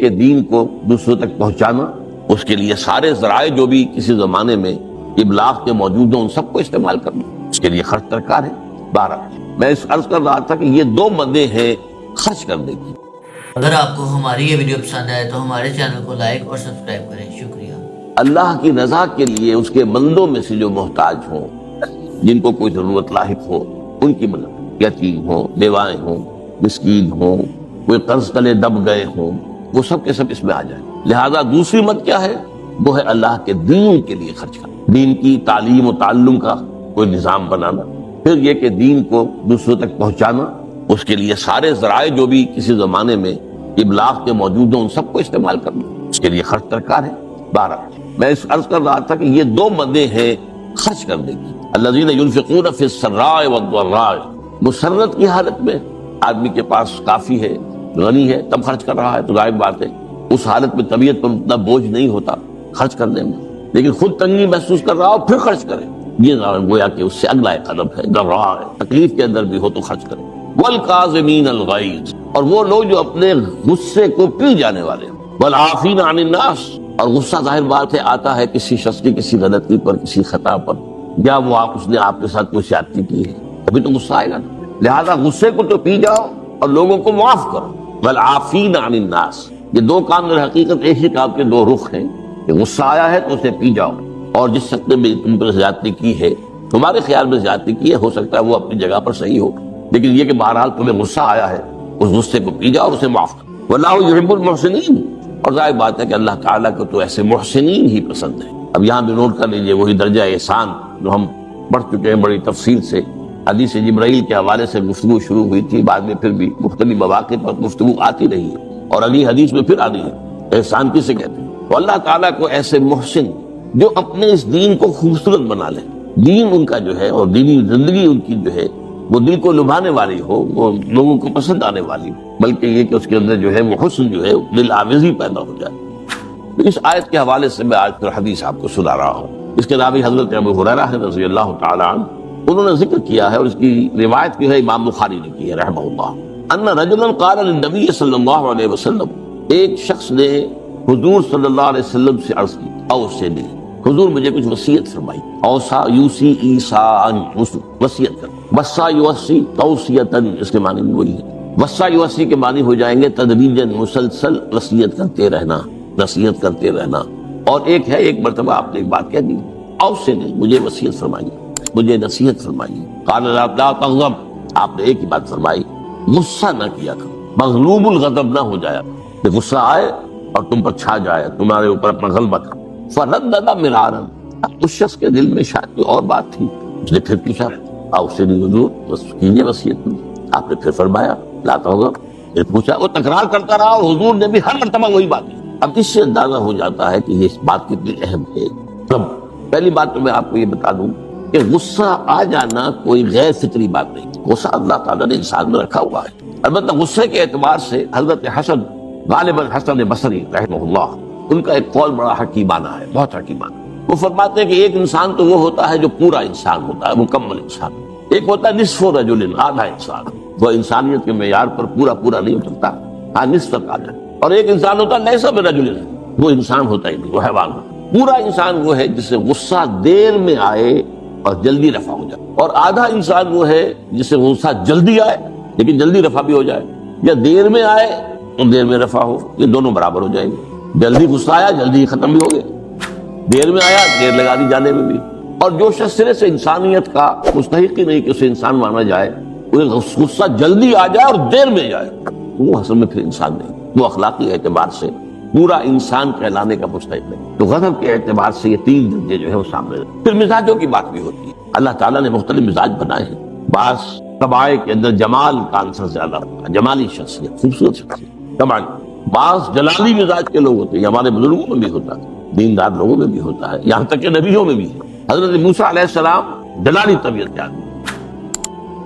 کہ دین کو دوسروں تک پہنچانا، اس کے لیے سارے ذرائع جو بھی کسی زمانے میں ابلاغ کے موجود ہیں ان سب کو استعمال کرنا، اس کے لیے خرچ درکار ہے۔ بہرحال میں اس عرض کر رہا تھا کہ یہ دو مدیں ہیں خرچ کرنے کی۔ اگر آپ کو ہماری یہ ویڈیو پسند آئے تو ہمارے چینل کو لائک اور سبسکرائب کریں۔ شکریہ۔ اللہ کی رضا کے لیے اس کے بندوں میں سے جو محتاج ہوں، جن کو کوئی ضرورت لاحق ہو، ان کی مدد، یتیم ہوں، بیوائیں ہوں، مسکین ہوں، کوئی قرض تلے دب گئے ہوں، وہ سب کے سب اس میں آ جائیں۔ لہذا دوسری مد کیا ہے؟ وہ ہے اللہ کے دین کے لیے خرچ کرنا، دین کی تعلیم و تعلم کا کوئی نظام بنانا، پھر یہ کہ دین کو دوسروں تک پہنچانا، اس کے لیے سارے ذرائع جو بھی کسی زمانے میں ابلاغ کے موجود ہیں ان سب کو استعمال کرنا، اس کے لیے خرچ درکار ہے۔ بہرحال میں اس عرض کر رہا تھا کہ یہ دو مدیں ہیں خرچ کرنے کی۔ الذین ینفقون فی السراء والضراء، مسرت کی حالت میں آدمی کے پاس کافی ہے، غنی ہے، تب خرچ کر رہا ہے تو ظاہر بات ہے اس حالت میں طبیعت پر اتنا بوجھ نہیں ہوتا خرچ کرنے میں، لیکن خود تنگی محسوس کر رہا ہو پھر خرچ کرے، یہ گویا کہ اس سے اگلا ایک قدم ہے۔ ضراء ہے، تکلیف کے اندر بھی ہو تو خرچ کرے۔ والکاظمین الغیظ، اور وہ لوگ جو اپنے غصے کو پی جانے والے ہیں۔ والعافین عن الناس، اور غصہ ظاہر بات ہے آتا ہے کسی شخص کی کسی غلطی پر، کسی خطا پر، یا وہ اس نے آپ کے ساتھ کوئی زیادتی کی ہے، ابھی تو غصہ آئے گا نا۔ لہذا غصے کو تو پی جاؤ اور لوگوں کو معاف کرو۔ والعافین عن الناس، یہ دو کام در حقیقت ایک ہی کام کے دو رخ ہیں، کہ غصہ آیا ہے تو اسے پی جاؤ، اور جس شخص نے تم پر زیادتی کی ہے، تمہارے خیال میں زیادتی کی ہے، ہو سکتا ہے وہ اپنی جگہ پر صحیح ہو، لیکن یہ کہ بہرحال تمہیں غصہ آیا ہے، اس غصے کو پی جاؤ اور اسے معاف کرو۔ واللہ یحب المحسنین، اور ظاہر بات ہے کہ اللہ تعالیٰ کو تو ایسے محسنین ہی پسند ہے۔ اب یہاں بھی نوٹ کر لیجئے وہی درجہ احسان جو ہم پڑھ چکے ہیں بڑی تفصیل سے، حدیث جبرائیل کے حوالے سے گفتگو شروع ہوئی تھی، بعد میں پھر بھی مختلف مواقع پر گفتگو آتی رہی ہے، اور اگلی حدیث میں پھر آنی ہے۔ احسان کسے کہتے ہیں؟ تو اللہ تعالیٰ کو ایسے محسن جو اپنے اس دین کو خوبصورت بنا لیں، دین ان کا جو ہے اور دینی زندگی ان کی جو ہے وہ دل کو لبھانے والی ہو، وہ لوگوں کو پسند آنے والی ہو، بلکہ یہ کہ اس کے اندر جو ہے وہ حسن جو ہے دل آویزی پیدا ہو جائے۔ اس آیت کے حوالے سے میں آج پھر حدیث آپ کو سنا رہا ہوں۔ اس کے راوی حضرت ابو ہریرہ رضی اللہ تعالی عنہ، انہوں نے ذکر کیا ہے، اور اس کی روایت بھی ہے امام بخاری نے کی ہے رحمہ اللہ، ان رجلا قال للنبی صلی اللہ علیہ وسلم، ایک شخص نے حضور صلی اللہ علیہ وسلم سے عرض کی، اوصنی، حضور مجھے کچھ وصیت فرمائی۔ اوصا یوصی ایصاء، وصیت کر، وصا یوصی توصیتاً، اس کے معنی بھی وہی ہے۔ وصا یوصی کے معنی ہو جائیں گے تدریجاً، مسلسل وصیت کرتے رہنا، نصیحت کرتے رہنا۔ اور ایک ہے، ایک مرتبہ آپ نے ایک بات کہہ دی، اوصنی، مجھے وصیت فرمائیے، مجھے نصیحت فرمائیے۔ قال لا تغضب، آپ نے ایک ہی بات فرمائی، غصہ نہ کیا کرو، مغلوب الغضب نہ ہو جایا، کہ غصہ آئے اور تم پر چھا جائے، تمہارے اوپر اپنا غلبہ کرو۔ فردد مرارا، اس شخص کے دل میں شاید کوئی اور بات تھی، اس نے پھر پوچھا، اوصنی حضور، بس کیجیے وصیت میں۔ آپ نے پھر فرمایا لا تغضب، پھر پوچھا، وہ تکرار کرتا رہا اور حضور نے بھی ہر مرتبہ وہی بات کی۔ اب اس سے اندازہ ہو جاتا ہے کہ یہ بات کتنی اہم ہے۔ اب پہلی بات تو میں آپ کو یہ بتا دوں کہ غصہ آ جانا کوئی غیر فطری بات نہیں، غصہ اللہ تعالیٰ نے انسان میں رکھا ہوا ہے۔ البتہ غصے کے اعتبار سے حضرت حسن، غالباً حسن بصری رحمہ اللہ، ان کا ایک قول بڑا حکیمانہ ہے، بہت حکیمانہ۔ وہ فرماتے ہیں کہ ایک انسان تو وہ ہوتا ہے جو پورا انسان ہوتا ہے، مکمل انسان، ایک ہوتا ہے نصف رجل، آدھا انسان، وہ انسانیت کے معیار پر پورا نہیں اترتا، ہاں نصف تک آدھا۔ اور ایک انسان ہوتا ہے لیس برجل، وہ انسان ہوتا ہی نہیں، وہ حیوان ہوتا ہے۔ پورا انسان وہ ہے جسے غصہ دیر میں آئے اور جلدی رفع ہو جائے، اور آدھا انسان وہ ہے جسے غصہ جلدی آئے لیکن جلدی رفع بھی ہو جائے، یا دیر میں آئے اور دیر میں رفع ہو، یہ دونوں برابر ہو جائیں گے۔ جلدی غصہ آیا جلدی ختم بھی ہو گئے، دیر میں آیا دیر لگا دی جانے میں بھی۔ اور جو شخص سرے سے انسانیت کا مستحق ہی نہیں کہ اسے انسان مانا جائے، وہ غصہ جلدی آ جائے اور دیر میں جائے، وہ اصل میں پھر انسان نہیں، وہ اخلاقی اعتبار سے پورا انسان کہلانے کا مستحق نہیں۔ تو غضب کے اعتبار سے یہ تین درجے جو ہے وہ سامنے رہتے۔ پھر مزاجوں کی بات بھی ہوتی ہے، اللہ تعالیٰ نے مختلف مزاج بنائے ہیں۔ بعض طبائع کے اندر جمال کا عنصر زیادہ ہوتا ہے، جمالی شخصیت، خوبصورت شخصیت، کمال۔ بعض جلالی مزاج کے لوگ ہوتے ہیں، ہمارے بزرگوں میں بھی ہوتا ہے، دیندار لوگوں میں بھی ہوتا ہے، یہاں تک کہ نبیوں میں بھی ہے۔ حضرت موسیٰ علیہ السلام جلالی طبیعت کے آدمی،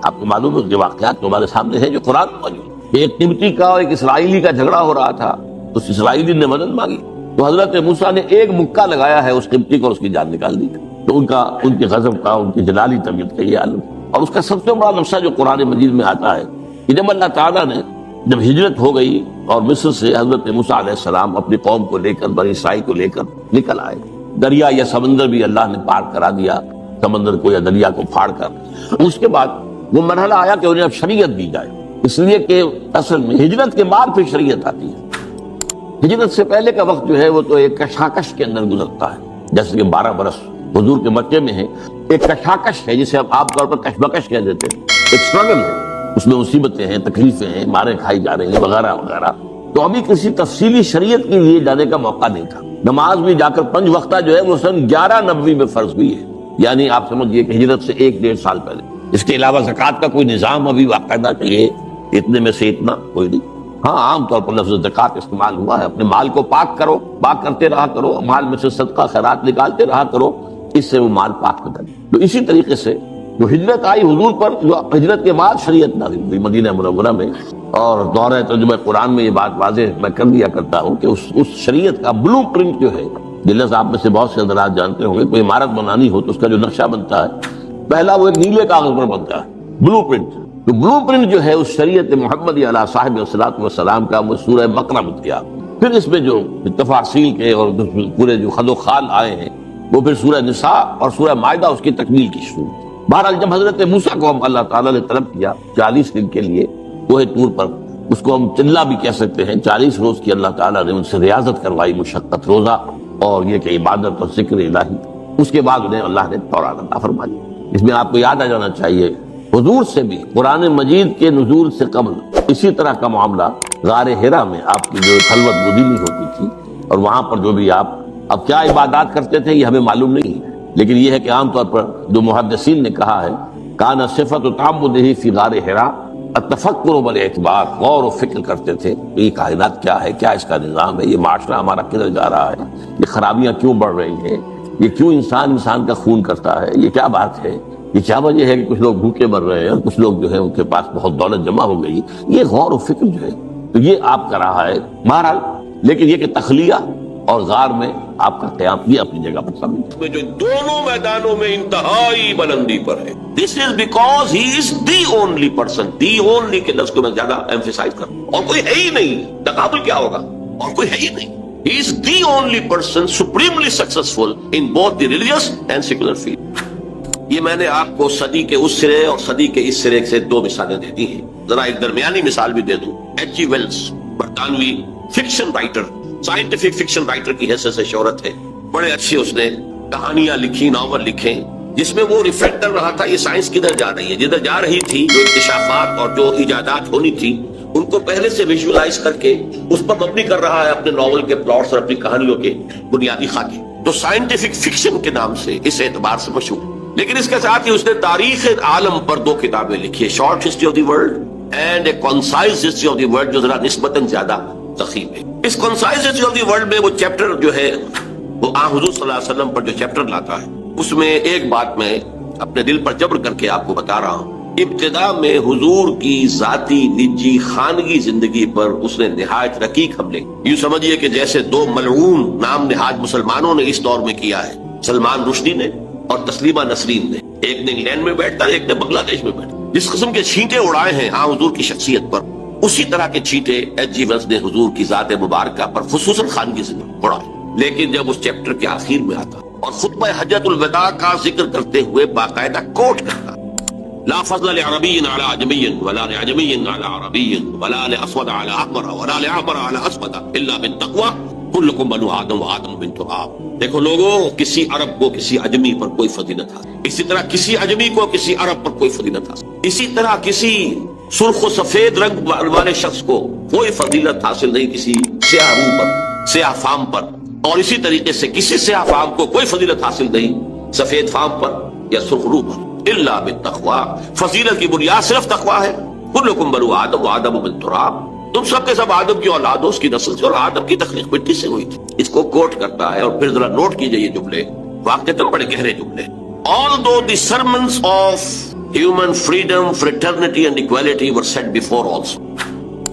آپ کو معلوم ہے کہ واقعات تمہارے سامنے ہیں جو قرآن میں موجود ہے۔ ایک قبطی کا اور ایک اسرائیلی کا جھگڑا ہو رہا تھا، اس اسرائیلی نے مدد مانگی تو حضرت موسیٰ نے ایک مکہ لگایا ہے اس قبطی کو اور اس کی جان نکال دی۔ تو ان کے غضب کا، ان کی جلالی طبیعت کا یہ عالم، اور اس کا سب سے بڑا نقشہ جو قرآن مجید میں آتا ہے کہ جب اللہ تعالیٰ نے جب ہجرت ہو گئی اور مصر سے حضرت موسیٰ علیہ السلام اپنی قوم کو لے کر، بنی اسرائیل کو لے کر نکل آئے، دریا یا سمندر بھی اللہ نے پار کرا دیا، سمندر کو یا دریا کو پھاڑ کر، اس کے بعد وہ مرحلہ آیا کہ انہیں اب شریعت دی جائے، اس لیے کہ اصل میں ہجرت کے بعد پھر شریعت آتی ہے۔ ہجرت سے پہلے کا وقت جو ہے وہ تو ایک کشاکش کے اندر گزرتا ہے، جیسے کہ 12 برس حضور کے مکے میں ہے، ایک کشاکش ہے جسے ہم عام طور پر کشمکش کہہ دیتے ہیں، ایک اسٹرگل ہے، اس میں مصیبتیں ہیں، تکلیفیں ہیں، مارے کھائی جا رہی ہیں وغیرہ وغیرہ۔ تو ابھی کسی تفصیلی شریعت کے لیے جانے کا موقع نہیں تھا۔ نماز بھی جا کر 5 وقتہ جو ہے وہ سن 1190 میں فرض ہوئی ہے، یعنی آپ سمجھئے کہ ہجرت سے 1-1.5 سال پہلے۔ اس کے علاوہ زکوٰۃ کا کوئی نظام ابھی باقاعدہ کہ یہ اتنے میں سے اتنا کوئی نہیں۔ ہاں عام طور پر لفظ زکوٰۃ استعمال ہوا ہے، اپنے مال کو پاک کرو، پاک کرتے رہا کرو، مال میں سے صدقہ خیرات نکالتے رہا کرو، اس سے وہ مال پاک ہو جائے۔ تو اسی طریقے سے جو ہجرت آئی حضور پر، جو ہجرت کے بعد شریعت نازل ہوئی مدینہ منورہ میں، اور دورہ ترجمہ قرآن میں یہ بات واضح میں کر دیا کرتا ہوں کہ اس شریعت کا بلو پرنٹ جو ہے، جلس آپ میں سے بہت سے حضرات جانتے ہوں گے، کوئی عمارت بنانی ہو تو اس کا جو نقشہ بنتا ہے پہلا وہ ایک نیلے کاغذ پر بنتا ہے، بلو پرنٹ۔ تو بلو پرنٹ جو ہے اس شریعت محمدی علیہ صاحب الصلاۃ والسلام کا، وہ سورہ بقرہ میں کیا، پھر اس میں جو تفاصیل کے اور پورے جو خد و خال آئے ہیں وہ پھر سورہ نساء اور سورہ مائدہ اس کی تکمیل کی شروع۔ بہرحال جب حضرت موسیٰ کو ہم اللہ تعالیٰ نے طلب کیا 40 دن کے لیے کوہ طور پر، اس کو ہم چلہ بھی کہہ سکتے ہیں، 40 روز کی اللہ تعالیٰ نے ان سے ریاضت کروائی، مشقت، روزہ اور یہ کہ عبادت اور ذکر الہی۔ اس کے بعد انہیں اللہ نے تورات عطا فرمائی۔ اس میں آپ کو یاد آ جانا چاہیے حضور سے بھی قرآن مجید کے نزول سے قبل اسی طرح کا معاملہ غار حرا میں آپ کی جو خلوت گزینی ہوتی تھی، اور وہاں پر جو بھی آپ اب کیا عبادات کرتے تھے یہ ہمیں معلوم نہیں، لیکن یہ ہے کہ عام طور پر جو محدثین نے کہا ہے، کانا صفت تعبدہ فی غار حرا التفکر والاعتبار، غور و فکر کرتے تھے یہ کائنات کیا ہے، کیا اس کا نظام ہے، یہ معاشرہ ہمارا کدھر جا رہا ہے، یہ خرابیاں کیوں بڑھ رہی ہیں، یہ کیوں انسان کا خون کرتا ہے، یہ کیا بات ہے، یہ کیا وجہ ہے کہ کچھ لوگ بھوکے مر رہے ہیں اور کچھ لوگ جو ہے ان کے پاس بہت دولت جمع ہو گئی۔ یہ غور و فکر جو ہے تو یہ آپ کا رہا ہے بہرحال، لیکن یہ کہ تخلیہ اور غار میں آپ کا قیام یہ اپنی جگہ پر ثابت ہے، جو دونوں میدانوں میں انتہائی بلندی پر ہے۔ This is because he is the only person، the only کے لفظ کو میں زیادہ ایمفیسائز کروں، اور کوئی ہے ہی نہیں، تقابل کیا ہوگا، اور کوئی ہے ہی نہیں۔ He is the only person supremely successful in both the religious and secular field۔ یہ میں نے آپ کو صدی کے اس سرے اور صدی کے اس سرے سے 2 مثالیں دے دی ہیں، ذرا ایک درمیانی مثال بھی دے دوں۔ ایچ جی ویلز، برطانوی fiction writer, scientific fiction writer کی حیثیت سے شہرت ہے، بڑے اچھے اس نے کہانیاں لکھی، ناول لکھے، جس میں وہ ریفلیکٹ کر رہا تھا یہ سائنس کدھر جا رہی ہے، جدھر جا رہی تھی، جو اکتشافات اور جو ایجادات ہونی تھی ان کو پہلے سے ویژولائز کر کے اس پر مبنی کر رہا ہے اپنے ناول کے پلاٹس اور اپنی کہانیوں کے بنیادی خاکے، تو سائنٹیفک فکشن کے نام سے اس اعتبار سے مشہور۔ لیکن اس کے ساتھ ہی اس نے تاریخ عالم پر 2 کتابیں لکھی ہے، short history of the world and a concise history of the world, جو ذرا نسبتاً زیادہ ضخیم ہے۔ اس concise history of the world میں وہ چیپٹر جو ہے وہ حضور صلی اللہ علیہ وسلم پر جو چیپٹر لاتا ہے، اس میں ایک بات میں اپنے دل پر جبر کر کے آپ کو بتا رہا ہوں۔ ابتدا میں حضور کی ذاتی نجی خانگی زندگی پر اس نے نہایت رقیق حملے، یوں سمجھیے کہ جیسے 2 ملعون نام نہاد مسلمانوں نے اس دور میں کیا ہے، سلمان رشدی نے اور تسلیمہ نسرین نے، ایک نے انگلینڈ میں بیٹھتا ہے، ایک نے بنگلہ دیش میں بیٹھتا۔ جس قسم کے چھینٹے اڑائے ہیں حضور کی شخصیت پر، اسی طرح کے چھینٹے ایچ جی ویلز نے حضور کی ذات مبارکہ پر خصوصاً خانگی زندگی اڑائے۔ لیکن جب اس چیپٹر کے آخر میں آتا اور خطبہ حجۃ الوداع کا ذکر کرتے ہوئے باقاعدہ کوٹ کرتا، لا فضل لعربی علی عجمی ولا لعجمی علی عربی ولا لاسود علی احمر ولا لاحمر علی اسود الا بالتقوی کلکم بنو آدم وآدم بن تراب۔ دیکھو لوگوں، کسی عرب کو کسی عجمی پر کوئی فضیلت حاصل، اسی طرح کسی عجمی کو کسی عرب پر کوئی فضیلت حاصل، اسی طرح کسی سرخ و سفید رنگ والے شخص کو کوئی فضیلت حاصل نہیں کسی سیاہ روح پر، سیاہ فام پر، اور اسی طریقے سے کسی سیاہ فام کو کوئی فضیلت حاصل نہیں سفید فام پر یا سرخ روح پر، الا بالتقوی، فضیلت کی بنیاد صرف تقوی ہے۔ کلکم بنو آدم وآدم من تراب، تم سب کے سب آدم کی اولاد ہو، اس کی نسل سے، اور آدم کی تخلیق مٹی سے ہوئی تھی۔ اس کو کوٹ کرتا ہے، اور پھر ذرا نوٹ کیجئے یہ جملے، واقعتاً بڑے گہرے جملے۔ Although the sermons of human freedom, fraternity and equality were said before also،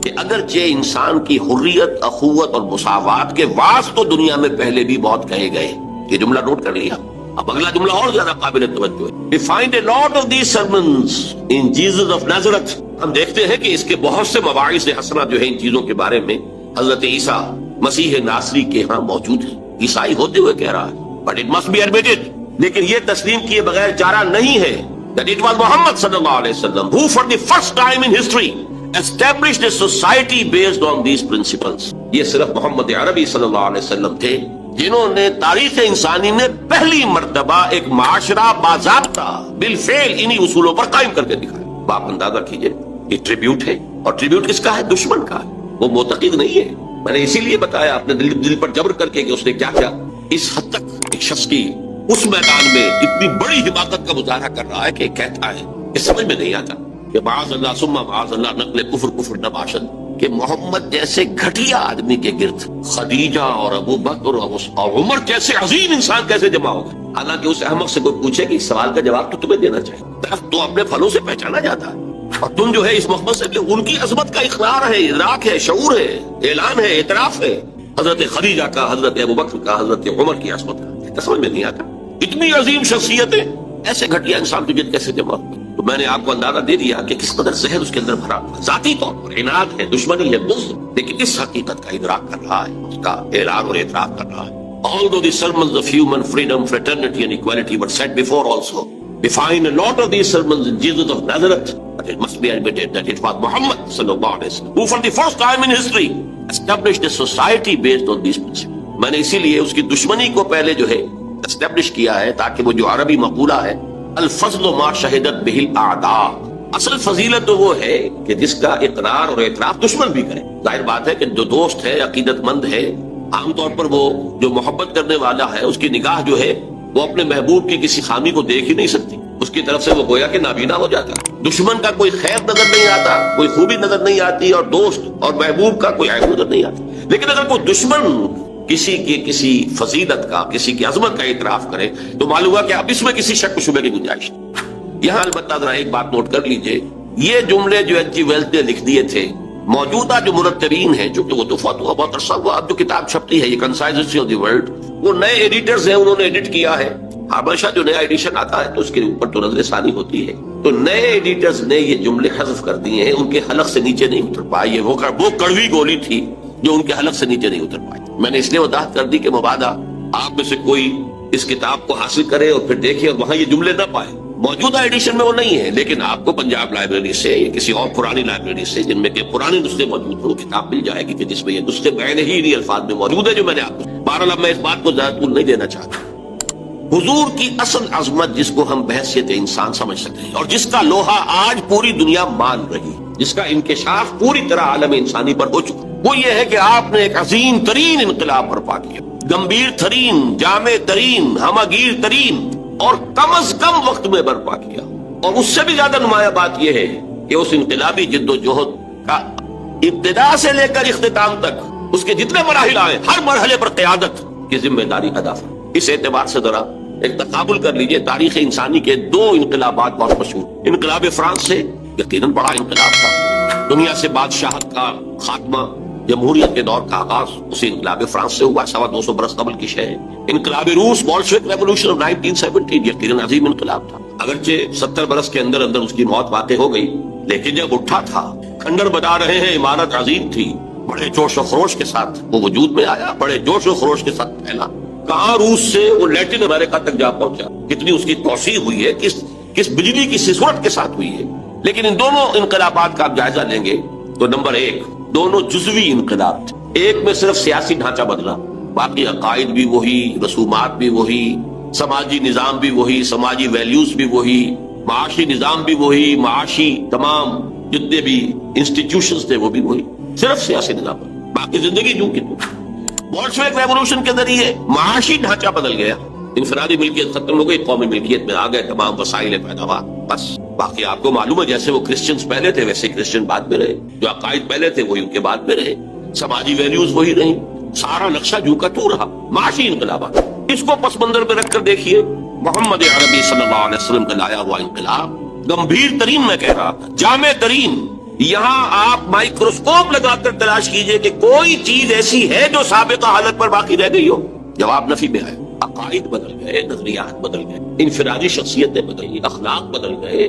کہ اگرچہ انسان کی حریت، اخوت اور مساوات کے وعظ تو دنیا میں پہلے بھی بہت کہے گئے، یہ جملہ نوٹ کر لیا۔ اب اگلا جملہ اور زیادہ قابل توجہ ہے۔ We find a lot of these sermons in Jesus of Nazareth، ہم دیکھتے ہیں کہ اس کے بہت سے مواعظ حسنہ جو ہے ان چیزوں کے بارے میں حضرت عیسیٰ مسیح ناصری کے ہاں موجود ہے. عیسائی ہوتے ہوئے کہہ رہا ہے but it must be admitted, لیکن یہ تسلیم کیے بغیر چارہ نہیں ہے that it was Muhammad sallallahu alaihi wasallam who for the first time in history established a society based on these principles. یہ صرف محمد عربی صلی اللہ علیہ وسلم تھے جنہوں نے تاریخ انسانی میں پہلی مرتبہ ایک معاشرہ باضابطہ بالفعل انہی اصولوں پر قائم کر کے دکھایا. آپ اندازہ کیجئے یہ ٹریبیوٹ ہے، اور ٹریبیوٹ کس کا ہے؟ دشمن کا ہے. وہ معتقد نہیں ہے. میں نے اسی لیے بتایا آپ نے دل پر جبر کر کے کہ اس نے کیا کیا. اس حد تک ایک شخص کی اس میدان میں اتنی بڑی حماقت کا مظاہرہ کر رہا ہے کہ کہتا ہے کہ سمجھ میں نہیں آتا کہ معاذ اللہ ثم معاذ اللہ نقل کفر نباشد، کہ محمد جیسے گھٹیا آدمی کے گرد خدیجہ اور ابو بکر اور عمر جیسے عظیم انسان کیسے جمع ہو گئے. حالانکہ اس احمق سے کوئی پوچھے کہ اس سوال کا جواب تو تمہیں دینا چاہیے. درخت تو اپنے پھلوں سے پہچانا جاتا ہے، اور تم جو ہے اس محمد سے ان کی عظمت کا اقرار ہے، ادراک ہے، شعور ہے، اعلان ہے، اعتراف ہے. حضرت خدیجہ کا، حضرت ابو بکر کا، حضرت عمر کی عظمت کا سمجھ میں نہیں آتا. اتنی عظیم شخصیتیں ایسے گھٹیا انسان کے جد کیسے جمع ہوئی. تو میں نے آپ کو اندازہ دے دیا کہ کس قدر زہر اس کے اندر بھرا. ذاتی طور پر عناد ہے، دشمنی ہے، بغض، لیکن اس حقیقت کا ادراک کر رہا ہے، اس کا اعلان اور اعتراف کر رہا ہے. Although the sermons of human freedom, fraternity and equality were said before also, we find a lot of these sermons in Jesus of Nazareth, but it must be admitted that it was Muhammad sallallahu alaihi wasallam who for the first time in history established a society based on these principles. میں نے اسی لیے اس کی دشمنی کو پہلے جو ہے اسٹیبلش کیا ہے تاکہ وہ جو عربی مقولہ ہے الفضل ما شہدت بہ الاعداء، اصل فضیلت تو وہ ہے کہ جس کا اقرار اور اعتراف دشمن بھی کرے. ظاہر بات ہے کہ جو دوست ہے، عقیدت مند ہے، عام طور پر وہ جو محبت کرنے والا ہے اس کی نگاہ جو ہے وہ اپنے محبوب کی کسی خامی کو دیکھ ہی نہیں سکتی، اس کی طرف سے وہ گویا کہ نابینا ہو جاتا. دشمن کا کوئی خیر نظر نہیں آتا، کوئی خوبی نظر نہیں آتی، اور دوست اور محبوب کا کوئی عیب نظر نہیں آتا. لیکن اگر کوئی دشمن کسی کی کسی فضیلت کا، کسی کی عظمت کا اعتراف کرے تو معلوم ہوا کہ اب اس میں کسی شک و شبے کی گنجائش نہیں. یہاں البتہ ذرا ایک بات نوٹ کر لیجئے، یہ جملے جو ایچ جی ویلز نے لکھ دیے تھے، موجودہ جو مرتبین ہیں، چونکہ وہ تو فوت ہوا بہت عرصہ ہوا، اب جو کتاب چھپتی ہے یہ concise history of the world, وہ نئے ایڈیٹرز ہیں، انہوں نے ایڈٹ کیا ہے. ہمیشہ جو نیا ایڈیشن آتا ہے تو اس کے اوپر تو نظر ثانی ہوتی ہے. تو نئے ایڈیٹرز نے یہ جملے حذف کر دیے ہیں، ان کے حلق سے نیچے نہیں اتر پائے. وہ کڑوی گولی تھی جو ان کے حلق سے نیچے نہیں اتر پائی. میں نے اس لیے وضاحت کر دی کہ مبادہ آپ میں سے کوئی اس کتاب کو حاصل کرے اور پھر دیکھے اور وہاں یہ جملے نہ پائے. موجودہ ایڈیشن میں وہ نہیں ہے، لیکن آپ کو پنجاب لائبریری سے یا کسی اور پرانی لائبریری سے جن میں کہ پرانے نسخے موجود ہوں کتاب مل جائے گی کہ جس میں یہ نسخے بعین ہی انہی الفاظ میں موجود ہے جو میں نے آپ کو. بہرحال اب میں اس بات کو زیادہ طول نہیں دینا چاہتا. حضور کی اصل عظمت جس کو ہم بحیثیت انسان سمجھ سکتے ہیں اور جس کا لوہا آج پوری دنیا مان رہی، جس کا انکشاف پوری طرح عالم انسانی پر ہو چکا، وہ یہ ہے کہ آپ نے ایک عظیم ترین انقلاب برپا کیا، گمبھیر ترین، جامع ترین، ہمگیر ترین اور کم از کم وقت میں برپا کیا. اور اس سے بھی زیادہ نمایاں بات یہ ہے کہ اس انقلابی جد و جہد کا ابتدا سے لے کر اختتام تک اس کے جتنے مراحل آئے ہر مرحلے پر قیادت کی ذمہ داری ادا فرمائی. اس اعتبار سے ذرا ایک تقابل کر لیجئے، تاریخ انسانی کے دو انقلابات بہت مشہور. انقلاب فرانس سے یقیناً بڑا انقلاب تھا، دنیا سے بادشاہت کا خاتمہ، جمہوریت کے دور کا آغاز اسی انقلاب فرانس سے ہوا، 250 برس قبل کی شے ہے. انقلاب روس، بولشوک ریولوشن آف 1917 یقیناً عظیم انقلاب تھا. اگرچہ 70 برس کے اندر اندر اس کی موت واقع ہو گئی، لیکن جب اٹھا تھا، کھنڈر بتا رہے ہیں، عمارت عظیم تھی، بڑے جوش و خروش کے ساتھ وہ وجود میں آیا، بڑے جوش و خروش کے ساتھ پھیلا. کہاں روس سے وہ لیٹن امریکہ تک جا پہنچا، کتنی اس کی توسیع ہوئی ہے، کس بجلی کی صورت کے ساتھ ہوئی ہے. لیکن ان دونوں انقلابات کا آپ جائزہ لیں گے تو نمبر ایک، دونوں جزوی انقلاب تھے. ایک میں صرف سیاسی ڈھانچہ بدلا، باقی عقائد بھی وہی، رسومات بھی وہی، سماجی نظام بھی وہی، سماجی ویلیوز بھی وہی، معاشی نظام بھی وہی، معاشی تمام جتنے بھی انسٹیٹیوشنز تھے وہ بھی وہی، صرف سیاسی نظام بدلا، باقی زندگی جو کی تو. بولشوک ریولوشن کے ذریعے معاشی ڈھانچہ بدل گیا، انفرادی ملکیت ختم ہو گئی، قومی ملکیت میں آ گئے تمام وسائل پیداوار. بس باقی آپ کو معلوم ہے جیسے وہ کرسچنز پہلے تھے ویسے کرسچن بعد میں رہے، جو عقائد پہلے تھے وہی ان کے بعد میں رہے، سماجی ویلیوز وہی رہی، سارا نقشہ جو کا تو رہا. معاشی انقلابات اس کو پس منظر میں رکھ کر دیکھیے، محمد عربی صلی اللہ علیہ وسلم کا لایا ہوا انقلاب گمبھیر ترین، میں کہہ رہا جامع ترین. یہاں آپ مائکروسکوپ لگا کر تلاش کیجئے کہ کوئی چیز ایسی ہے جو سابقہ حالت پر باقی رہ گئی ہو. جواب نفی میں آئے. عقائد بدل گئے، نظریات بدل گئے، انفرادی شخصیتیں بدل گئی، اخلاق بدل گئے،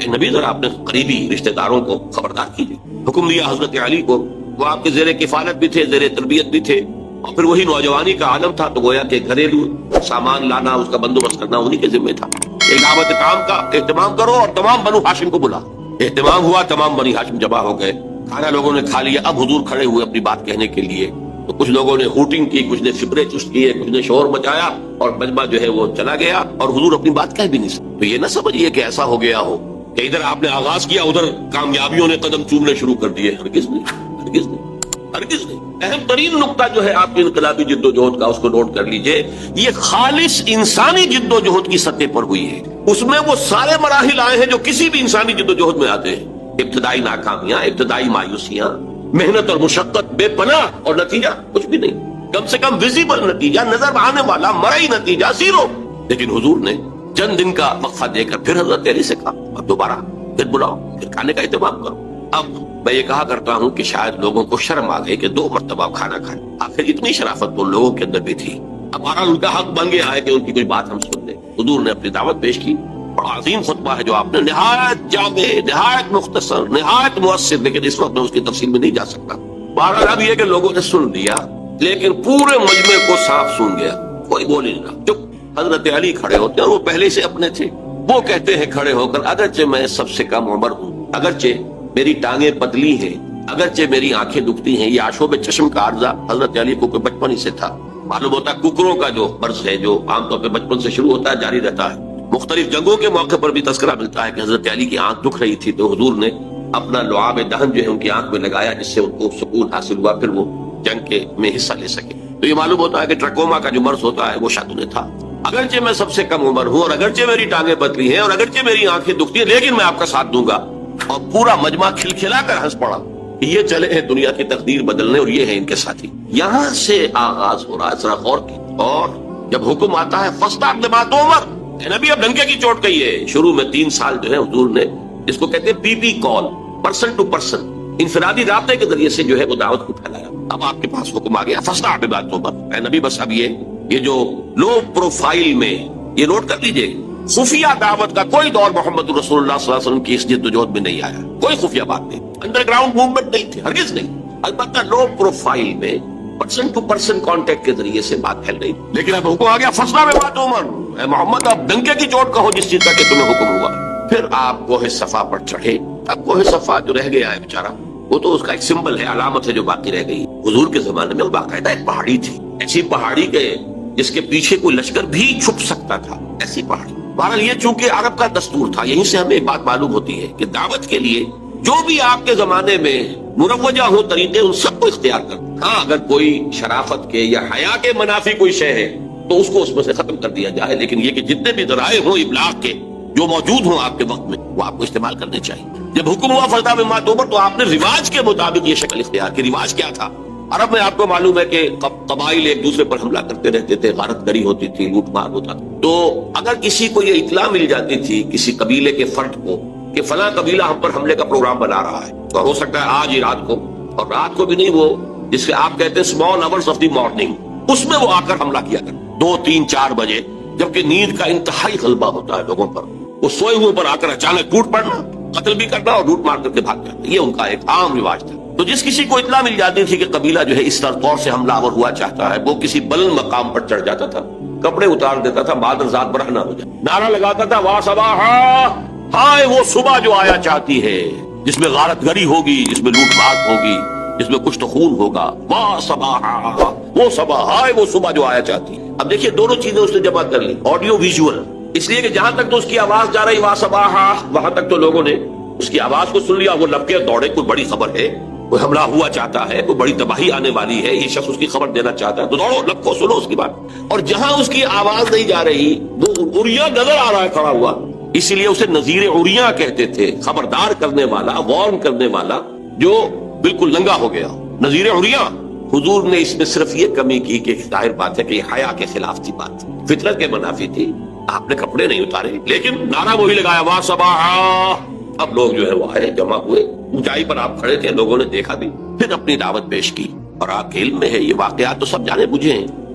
کہ نبی ذرا اپنے قریبی رشتہ داروں کو خبردار کیجیے. حکم دیا حضرت علی کو، وہ آپ کے زیر کفالت بھی تھے، زیر تربیت بھی تھے، اور پھر وہی نوجوانی کا عالم تھا، تو گویا کہ گھریلو سامان لانا، اس کا بندوبست کرنا انہی کے ذمہ تھا. ایک دعوت کام کا اہتمام کرو اور تمام بنو ہاشم کو بلا. اہتمام ہوا، تمام بنی ہاشم جمع ہو گئے، کھانا لوگوں نے کھا لیا. اب حضور کھڑے ہوئے اپنی بات کہنے کے لیے، تو کچھ لوگوں نے ہوٹنگ کی، کچھ نے فبرے چست کیے، کچھ نے شور مچایا، اور مجمع جو ہے وہ چلا گیا، اور حضور اپنی بات کہہ بھی نہیں سکتے. تو یہ نہ سمجھیے کہ ایسا ہو گیا ہو کہ ادھر آپ نے آغاز کیا، ادھر کامیابیوں نے قدم چومنے شروع کر دیے. ہرگز نہیں، ہرگز نہیں، ہرگز نہیں. اہم ترین نقطہ جو ہے آپ کی انقلابی جد و جہد کا، اس کو نوٹ کر لیجئے. یہ خالص انسانی جد و جہد کی سطح پر ہوئی ہے. اس میں وہ سارے مراحل آئے ہیں جو کسی بھی انسانی جد و جہد میں آتے ہیں. ابتدائی ناکامیاں، ابتدائی مایوسیاں، محنت اور مشقت بے پناہ، اور نتیجہ کچھ بھی نہیں. کم سے کم ویزیبل نتیجہ، نظر آنے والا مرئی نتیجہ زیرو. لیکن حضور نے چند دن کا وقفہ دے کر پھر حضرت علی سے کہا اب دوبارہ پھر بلاؤ، پھر کھانے کا اہتمام کرو. اب میں یہ کہا کرتا ہوں کہ شاید لوگوں کو شرم آ گئی کہ 2 مرتبہ کھانا کھائیں. آخر اتنی شرافت تو لوگوں کے اندر بھی تھی. اب بہرحال ان کا حق بن گیا ہے کہ ان کی کوئی بات ہم سن لیں. حضور نے اپنی دعوت پیش کی، اور عظیم خطبہ ہے جو آپ نے، نہایت جامع، نہایت مختصر، نہایت مؤثر، لیکن اس وقت میں اس کی تفصیل میں نہیں جا سکتا. بہرحال اب یہ کہ لوگوں نے سن لیا، لیکن پورے مجمع کو صاف سن گیا، کوئی بول ہی نہیں رہا. چپ. حضرت علی کھڑے ہوتے ہیں، اور وہ پہلے سے اپنے تھے. وہ کہتے ہیں کھڑے ہو کر، اگرچہ میں سب سے کم عمر ہوں، اگرچہ میری ٹانگیں پتلی ہیں، اگرچہ میری آنکھیں دکھتی ہیں، یہ آشوب چشم کا عارضہ حضرت علی کو کوئی بچپن ہی سے تھا. معلوم ہوتا ہے ککروں کا جو مرض ہے، جو عام طور پہ بچپن سے شروع ہوتا ہے، جاری رہتا ہے. مختلف جنگوں کے موقع پر بھی تذکرہ ملتا ہے کہ حضرت علی کی آنکھ دکھ رہی تھی، تو حضور نے اپنا لعاب دہن جو ہے ان کی آنکھ میں لگایا، جس سے ان کو سکون حاصل ہوا، پھر وہ جنگ کے میں حصہ لے سکے. تو یہ معلوم ہوتا ہے کہ ٹرکوما کا جو مرض ہوتا ہے وہ شاید انہیں تھا. اگرچہ میں سب سے کم عمر ہوں، اور اگرچہ میری ٹانگیں پتلی ہیں، اور اگرچہ میری آنکھیں دکھتی ہیں، لیکن میں آپ کا ساتھ دوں گا. اور پورا مجمع کھلکھلا کر ہنس پڑا. یہ چلے ہیں دنیا کی تقدیر بدلنے، اور یہ ہیں ان کے ساتھی. یہاں سے آغاز ہو رہا ہے، ذرا غور کی. اور جب حکم آتا ہے فَاسْتَعْدِ مَا تُؤْمَرْ، نبی اب ڈنکے کی چوٹ کہیے. شروع میں 3 سال جو ہے حضور نے، جس کو کہتے ہیں پی پی کال، پرسن ٹو پرسن، انفرادی رابطے کے ذریعے سے جو ہے وہ دعوت کو پھیلایا. اب آپ کے پاس حکم آ گیا فَاسْتَعْدِ مَا تُؤْمَرْ. اے نبی بس اب یہ جو لو پروفائل میں، یہ نوٹ کر لیجئے، خفیہ دعوت کا کوئی دور محمد رسول اللہ صلی اللہ علیہ وسلم کی اس جد و جہد میں نہیں آیا. کوئی خفیہ بات نہیں، انڈر گراؤنڈ موومنٹ نہیں تھی، ہرگز نہیں. البتہ لو پروفائل میں پرسن ٹو پرسن کانٹیکٹ کے ذریعے سے بات پھیل رہی. لیکن اب حکم آ گیا فَاسْتَعْدِ مَا تُؤْمَرْ، اے محمد اب ڈنکے کی چوٹ کہو جس چیز کا کہ تمہیں حکم ہوا. پھر آپ کوہ صفا پر چڑھے. اب کوہ صفا جو رہ گیا ہے بیچارہ، وہ تو اس کا ایک سمبل ہے، علامت ہے جو باقی رہ گئی. حضور کے زمانے میں باقاعدہ ایک پہاڑی تھی، ایسی پہاڑی کے جس کے پیچھے کوئی لشکر بھی چھپ سکتا تھا، ایسی پہاڑی. بہرحال یہ چونکہ عرب کا دستور تھا، یہیں سے ہمیں ایک بات معلوم ہوتی ہے کہ دعوت کے لیے جو بھی آپ کے زمانے میں مروجہ ہو طریقے، ان سب کو اختیار کر. ہاں اگر کوئی شرافت کے یا حیا کے منافی کوئی شے ہے تو اس کو اس میں سے ختم کر دیا جائے، لیکن یہ کہ جتنے بھی ذرائع ہوں ابلاغ کے جو موجود ہوں آپ کے وقت میں، وہ آپ کو استعمال کرنے چاہیے. جب حکم ہوا فَاسْتَعْدِ مَا تُؤْمَرْ، تو آپ نے رواج کے مطابق یہ شکل اختیار کی. رواج کیا تھا؟ عرب میں آپ کو معلوم ہے کہ قبائل ایک دوسرے پر حملہ کرتے رہتے تھے، غارت گری ہوتی تھی، لوٹ مار ہوتا تھا. تو اگر کسی کو یہ اطلاع مل جاتی تھی، کسی قبیلے کے فرد کو، کہ فلاں قبیلہ ہم پر حملے کا پروگرام بنا رہا ہے، تو ہو سکتا ہے آج ہی رات کو، اور رات کو بھی نہیں، وہ جس کے آپ کہتے ہیں small hours of the morning, اس میں وہ آ کر حملہ کیا کرتے 2, 3, 4 بجے، جبکہ نیند کا انتہائی غلبہ ہوتا ہے لوگوں پر. وہ سوئے ہوئے پر آ کر اچانک ٹوٹ پڑنا، قتل بھی کرنا اور لوٹ مار کر کے بھاگ جانا، یہ ان کا ایک عام رواج تھا. تو جس کسی کو اطلاع مل جاتی تھی کہ قبیلہ جو ہے اس طور سے حملہ آور ہوا چاہتا ہے، وہ کسی بلند مقام پر چڑھ جاتا تھا، کپڑے اتار دیتا تھا، مادر ذات برہنہ ہو جائے، نعرہ لگاتا تھا وا صباحا، ہائے وہ صبح جو آیا چاہتی ہے، جس میں غارت گری ہوگی، جس میں لوٹ مار ہوگی، جس میں کچھ تو خون ہوگا، وا صباحا، وہ صبح، ہائے وہ صبح جو آیا چاہتی ہے. اب دیکھیے دونوں چیزیں اس نے جمع کر لی، آڈیو ویژول، اس لیے کہ جہاں تک تو اس کی آواز جا رہی وا صباحا، وہاں تک تو لوگوں نے اس کی آواز کو سن لیا، وہ لپکے دوڑے، کوئی بڑی خبر ہے، کوئی حملہ ہوا چاہتا ہے، کوئی بڑی تباہی آنے والی ہے، یہ شخص اس کی خبر دینا چاہتا ہے، تو دوڑو لپکو سنو اس کی بات. اور جہاں اس کی آواز نہیں جا رہی، وہ عریاں نظر آ رہا ہے کھڑا ہوا، اسی لیے اسے نذیر عریاں کہتے تھے، خبردار کرنے والا، وارن کرنے والا جو بالکل ننگا ہو گیا، نذیر عریاں. حضور نے اس میں صرف یہ کمی کی کہ ظاہر بات ہے کہ یہ حیا کے خلاف تھی، بات فطرت کے منافی تھی، آپ نے کپڑے نہیں اتارے، لیکن نعرہ وہی لگایا وا صباحا. اب لوگ جو ہے وہ آئے، جمع ہوئے، اونچائی پر آپ کھڑے تھے، لوگوں نے دیکھا بھی، پھر اپنی دعوت پیش کی. اور آپ کے علم میں ہے یہ واقعات تو سب جانے بوجھے ہیں.